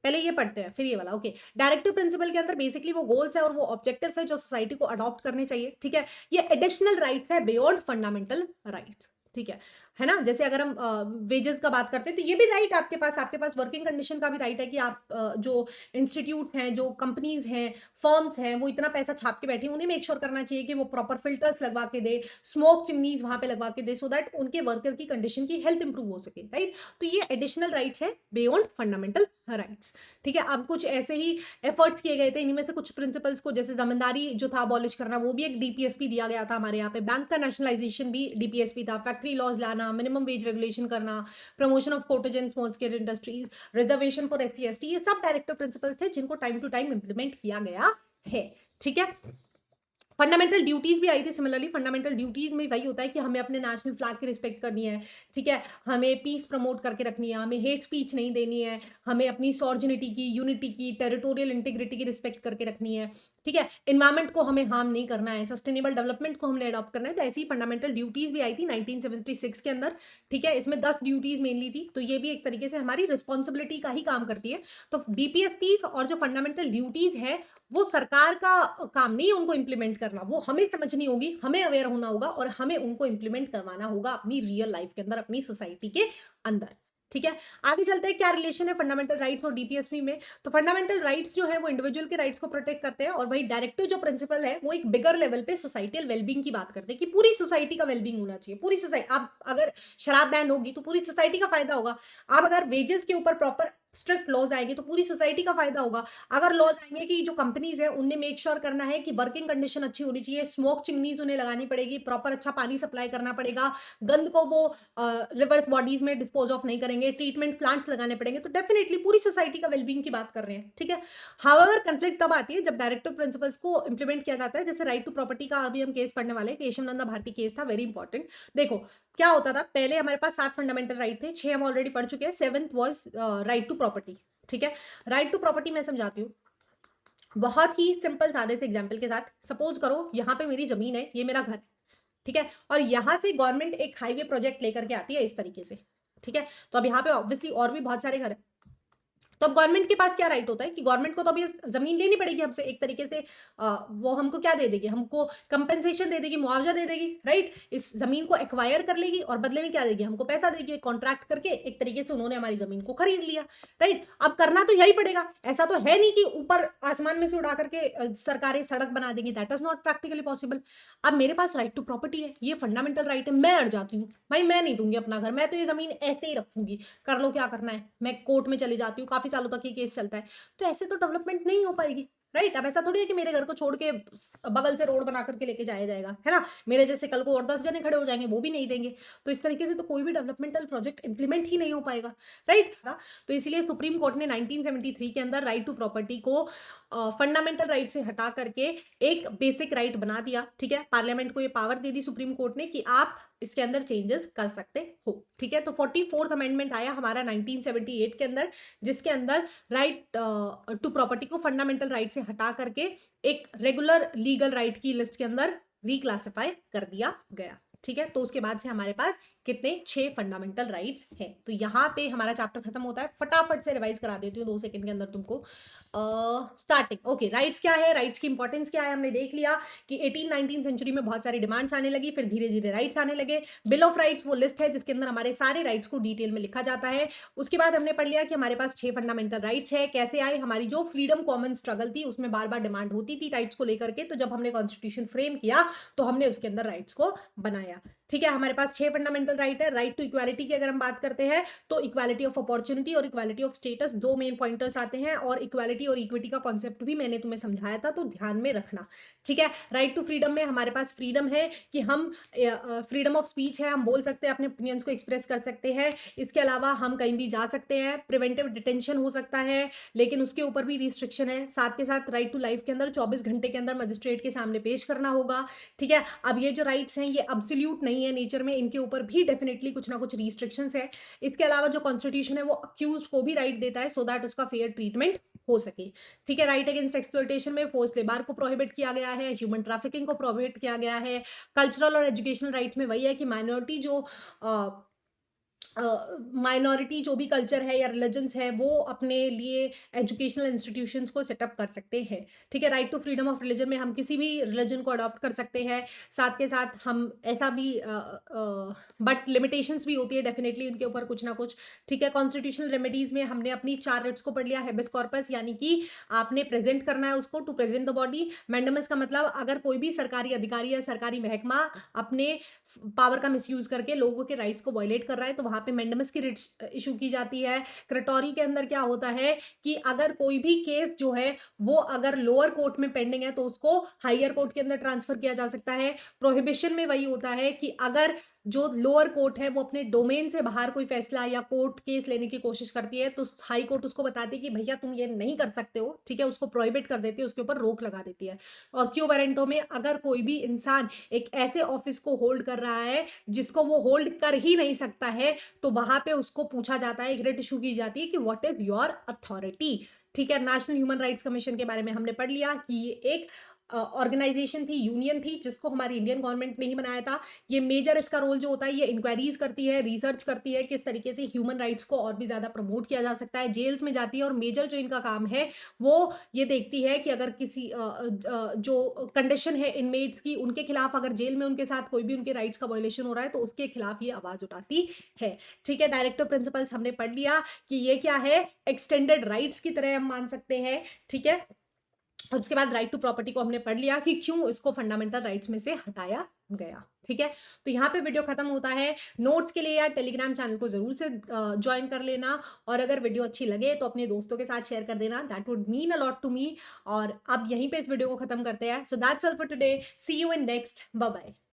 पहले ये पढ़ते हैं फिर ये वाला। ओके, डायरेक्टिव प्रिंसिपल के अंदर बेसिकली वो गोल्स है और वो ऑब्जेक्टिव्स है जो सोसाइटी को अडॉप्ट करने चाहिए, ठीक है। ये एडिशनल राइट्स है बियॉन्ड फंडामेंटल राइट्स, ठीक है ना। जैसे अगर हम वेजेस का बात करते हैं तो ये भी राइट आपके पास वर्किंग कंडीशन का भी राइट है कि आप जो इंस्टीट्यूट्स हैं, जो कंपनीज हैं, फर्म्स हैं, वो इतना पैसा छाप के बैठी हैं, उन्हें मेक श्योर करना चाहिए कि वो प्रॉपर फिल्टर्स लगवा के दे, स्मोक चिमनीज वहां पे लगवा के दे, सो दैट उनके वर्कर की कंडीशन की हेल्थ इंप्रूव हो सके, राइट। तो ये एडिशनल राइट्स है बियॉन्ड फंडामेंटल राइट्स, ठीक है। अब कुछ ऐसे ही एफर्ट्स किए गए थे, इन्हीं में से कुछ प्रिंसिपल्स को, जैसे जमींदारी जो था अबॉलिश करना, वो भी एक डीपीएसपी दिया गया था हमारे यहाँ पे। बैंक का नेशनलाइजेशन भी डीपीएसपी था। फैक्ट्री लॉज लाना, मिनिमम वेज रेगुलेशन करना, promotion of cottage and small scale industries, reservation for SC ST, ये सब डायरेक्टिव प्रिंसिपल्स थे जिनको टाइम टू टाइम इंप्लीमेंट किया गया है, ठीक है। फंडामेंटल ड्यूटीज भी आई थी सिमिलरली। फंडामेंटल ड्यूटीज में वही होता है कि हमें अपने नेशनल फ्लैग की रिस्पेक्ट करनी है, ठीक है, हमें पीस प्रमोट करके रखनी है, हमें हेट स्पीच नहीं देनी है, हमें अपनी सॉर्जिनिटी की, यूनिटी की, टेरिटोरियल इंटीग्रिटी की रिस्पेक्ट करके रखनी है, ठीक है, इन्वायरमेंट को हमें हार्म नहीं करना है, सस्टेनेबल डेवलपमेंट को हमने अडॉप्ट करना है। तो ऐसी फंडामेंटल ड्यूटीज भी आई थी 1976 के अंदर, ठीक है। इसमें 10 ड्यूटीज मेनली थी, तो ये भी एक तरीके से हमारी रिस्पॉन्सिबिलिटी का ही काम करती है। तो डीपीएसपी और जो फंडामेंटल ड्यूटीज है वो सरकार का काम नहीं है उनको इंप्लीमेंट करना, वो हमें समझनी होगी, हमें अवेयर होना होगा और हमें उनको इंप्लीमेंट करवाना होगा अपनी रियल लाइफ के अंदर, अपनी सोसाइटी के अंदर, ठीक है। आगे चलते हैं, क्या रिलेशन है फंडामेंटल राइट्स और डीपीएसपी में। तो फंडामेंटल राइट्स जो है वो इंडिविजुअल के राइट्स को प्रोटेक्ट करते हैं, और वही डायरेक्टिव जो प्रिंसिपल है वो एक बिगर लेवल पे सोसाइटल वेलबींग की बात करते हैं कि पूरी सोसाइटी का वेलबींग होना चाहिए। पूरी सोसाइटी, आप अगर शराब बैन होगी तो पूरी सोसाइटी का फायदा होगा। आप अगर वेजेस के ऊपर प्रॉपर स्ट्रिक्ट लॉज आएंगे तो पूरी सोसाइटी का फायदा होगा। अगर लॉज आएंगे कि जो कंपनीज है उन्हें मेक श्योर करना है कि वर्किंग कंडीशन अच्छी होनी चाहिए, स्मोक चिमनीज उन्हें लगानी पड़ेगी, प्रॉपर अच्छा पानी सप्लाई करना पड़ेगा, गंद को वो रिवर्स बॉडीज में डिस्पोज ऑफ नहीं करेंगे, ट्रीटमेंट प्लांट्स लगाने पड़ेंगे, तो डेफिनेटली पूरी सोसाइटी का वेलबींग की बात कर रहे हैं, ठीक है। हाउएवर कंफ्लिक्ट तब आती है जब डायरेक्टिव प्रिंसिपल्स को इंप्लीमेंट किया जाता है, जैसे राइट टू प्रॉपर्टी का अभी हम केस पढ़ने वाले हैं, केशव नंदा भारती केस था, वेरी इंपॉर्टेंट। देखो क्या होता था, पहले हमारे पास 7 फंडामेंटल राइट थे, 6 हम ऑलरेडी पढ़ चुके हैं, 7th was right to property, ठीक है। राइट टू प्रॉपर्टी मैं समझाती हूँ बहुत ही सिंपल सादे से एग्जांपल के साथ। सपोज करो यहाँ पे मेरी जमीन है, ये मेरा घर है, ठीक है, और यहाँ से गवर्नमेंट एक हाईवे प्रोजेक्ट लेकर के आती है इस तरीके से, ठीक है। तो अब यहाँ पे ऑब्वियसली और भी बहुत सारे घर है, तो अब गवर्नमेंट के पास क्या राइट होता है कि गवर्नमेंट को तो अभी जमीन लेनी पड़ेगी हमसे एक तरीके से, वो हमको क्या दे देगी, हमको कंपेंसेशन दे देगी, मुआवजा दे देगी, राइट। इस जमीन को एक्वायर कर लेगी और बदले में क्या देगी, हमको पैसा देगी, कॉन्ट्रैक्ट करके एक तरीके से उन्होंने हमारी जमीन को खरीद लिया, राइट। अब करना तो यही पड़ेगा, ऐसा तो है नहीं कि ऊपर आसमान में से उड़ा करके सरकारें सड़क बना देंगी, that is not practically possible. अब मेरे पास राइट टू प्रॉपर्टी है, ये फंडामेंटल राइट है, मैं अड़ जाती हूँ, भाई मैं नहीं दूंगी अपना घर, मैं तो ये जमीन ऐसे ही रखूंगी, कर लो क्या करना है, मैं कोर्ट में चली जाती हूँ, काफी सालों तक ये केस चलता है। तो ऐसे तो डेवलपमेंट नहीं हो पाएगी, राइट। अब ऐसा थोड़ी है कि मेरे घर को छोड़ के बगल से रोड बना करके लेके जाया जाएगा, है ना, मेरे जैसे कल को और 10 जने खड़े हो जाएंगे, वो भी नहीं देंगे। तो इस तरीके से तो कोई भी डेवलपमेंटल प्रोजेक्ट इंप्लीमेंट ही नहीं हो पाएगा, राइट। तो इसलिए सुप्रीम कोर्ट ने 1973 के अंदर राइट टू प्रॉपर्टी को फंडामेंटल राइट से हटा करके एक बेसिक राइट बना दिया, ठीक है। पार्लियामेंट को ये पावर दे दी सुप्रीम कोर्ट ने कि आप इसके अंदर चेंजेस कर सकते हो, ठीक है। तो 44th अमेंडमेंट आया हमारा 1978 के अंदर, जिसके अंदर राइट टू प्रॉपर्टी को फंडामेंटल राइट से हटा करके एक रेगुलर लीगल राइट की लिस्ट के अंदर रिक्लासिफाई कर दिया गया, ठीक है। तो उसके बाद से हमारे पास कितने 6 फंडामेंटल राइट्स हैं। तो यहाँ पे हमारा चैप्टर खत्म होता है, फटाफट से रिवाइज करा देती हूँ 2 सेकंड के अंदर तुमको। स्टार्टिंग, ओके, राइट्स क्या है, राइट्स की इंपॉर्टेंस क्या है, हमने देख लिया कि 18-19 सेंचुरी में बहुत सारी डिमांड्स आने लगी, फिर धीरे धीरे राइट्स आने लगे। बिल ऑफ राइट्स वो लिस्ट है जिसके अंदर हमारे सारे राइट्स को डिटेल में लिखा जाता है। उसके बाद हमने पढ़ लिया कि हमारे पास 6 फंडामेंटल राइट्स है, कैसे आए, हमारी जो फ्रीडम कॉमन स्ट्रगल थी उसमें बार बार डिमांड होती थी राइट्स को लेकर के, तो जब हमने कॉन्स्टिट्यूशन फ्रेम किया तो हमने उसके अंदर राइट्स को बनाया, ठीक है, हमारे पास 6 फंडामेंटल राइट है। राइट टू इक्वालिटी की अगर हम बात करते हैं, तो इक्वालिटी ऑफ अपॉर्च्युनिटी और equality of status 2 main pointers आते हैं, और इक्वालिटी और इक्विटी का कॉन्सेप्ट भी मैंने तुम्हें समझाया था, तो ध्यान में रखना। ठीक है, राइट टू फ्रीडम में हमारे पास फ्रीडम है कि हम फ्रीडम ऑफ स्पीच है, हम बोल सकते हैं, अपने ओपिनियंस को एक्सप्रेस कर सकते हैं। इसके अलावा हम कहीं भी जा सकते हैं, प्रिवेंटिव डिटेंशन हो सकता है, लेकिन उसके ऊपर भी रिस्ट्रिक्शन है। साथ के साथ राइट टू लाइफ के अंदर 24 घंटे के अंदर मजिस्ट्रेट के सामने पेश करना होगा। ठीक है, अब ये जो राइट्स हैं ये एब्सोल्यूट नहीं है नेचर में, इनके ऊपर भी डेफिनेटली कुछ ना कुछ रिस्ट्रिक्शंस है। इसके अलावा जो कॉन्स्टिट्यूशन है वो अक्यूज को भी राइट देता है, सो दैट उसका फेयर ट्रीटमेंट हो सके। ठीक है, राइट अगेंस्ट एक्सप्लॉयटेशन में फोर्स लेबर को प्रोहिबिट किया गया है, ह्यूमन ट्रैफिकिंग को प्रोहिबिट किया गया है। कल्चरल और एजुकेशनल राइट्स में वही है कि माइनॉरिटी जो माइनॉरिटी जो भी कल्चर है या रिलीजन्स है, वो अपने लिए एजुकेशनल इंस्टीट्यूशंस को सेटअप कर सकते हैं। ठीक है, right to freedom of religion में हम किसी भी रिलीजन को अडॉप्ट कर सकते हैं। साथ के साथ हम ऐसा भी बट लिमिटेशंस भी होती है डेफिनेटली उनके ऊपर कुछ ना कुछ। ठीक है, कॉन्स्टिट्यूशनल रेमेडीज में हमने अपनी 4 राइट्स को पढ़ लिया। हेबिस कॉर्पस यानी कि आपने प्रेजेंट करना है उसको, to present the body. Mandamus का मतलब अगर कोई भी सरकारी अधिकारी या सरकारी महकमा अपने पावर का मिसयूज करके लोगों के राइट्स को वायलेट कर रहा है, तो वहां पे मैंडेमस की रिट इशू की जाती है। क्रेटोरी के अंदर क्या होता है कि अगर कोई भी केस जो है वो अगर लोअर कोर्ट में पेंडिंग है, तो उसको हायर कोर्ट के अंदर ट्रांसफर किया जा सकता है। प्रोहिबिशन में वही होता है कि अगर जो लोअर कोर्ट है वो अपने डोमेन से बाहर कोई फैसला या कोर्ट केस लेने की कोशिश करती है, तो हाई कोर्ट उसको बताती है कि भैया तुम ये नहीं कर सकते हो। ठीक है, उसको प्रोहिबिट कर देती है, उसके ऊपर रोक लगा देती है। और क्यू वारंटो में अगर कोई भी इंसान एक ऐसे ऑफिस को होल्ड कर रहा है जिसको वो होल्ड कर ही नहीं सकता है, तो वहां पे उसको पूछा जाता है, एक रिट इशू की जाती है कि व्हाट इज योर अथॉरिटी। ठीक है, नेशनल ह्यूमन राइट्स कमीशन के बारे में हमने पढ़ लिया कि ये एक ऑर्गेनाइजेशन थी, यूनियन थी, जिसको हमारी इंडियन गवर्नमेंट ने ही बनाया था। ये मेजर इसका रोल जो होता है, ये इंक्वायरीज करती है, रिसर्च करती है किस तरीके से ह्यूमन राइट्स को और भी ज्यादा प्रमोट किया जा सकता है। जेल्स में जाती है और मेजर जो इनका काम है वो ये देखती है कि अगर किसी जो कंडीशन है इनमेट्स की, उनके खिलाफ अगर जेल में उनके साथ कोई भी उनके राइट्स का वायलेशन हो रहा है, तो उसके खिलाफ ये आवाज उठाती है। ठीक है, डायरेक्टिव प्रिंसिपल्स हमने पढ़ लिया कि ये क्या है, एक्सटेंडेड राइट्स की तरह हम मान सकते हैं। ठीक है, और उसके बाद राइट टू प्रॉपर्टी को हमने पढ़ लिया कि क्यों इसको फंडामेंटल राइट्स में से हटाया गया। ठीक है, तो यहाँ पे वीडियो खत्म होता है। नोट्स के लिए यार टेलीग्राम चैनल को जरूर से ज्वाइन कर लेना, और अगर वीडियो अच्छी लगे तो अपने दोस्तों के साथ शेयर कर देना, that would mean a lot to me. और अब यहीं पे इस वीडियो को खत्म करते हैं। So that's all for today, see you in next, bye bye.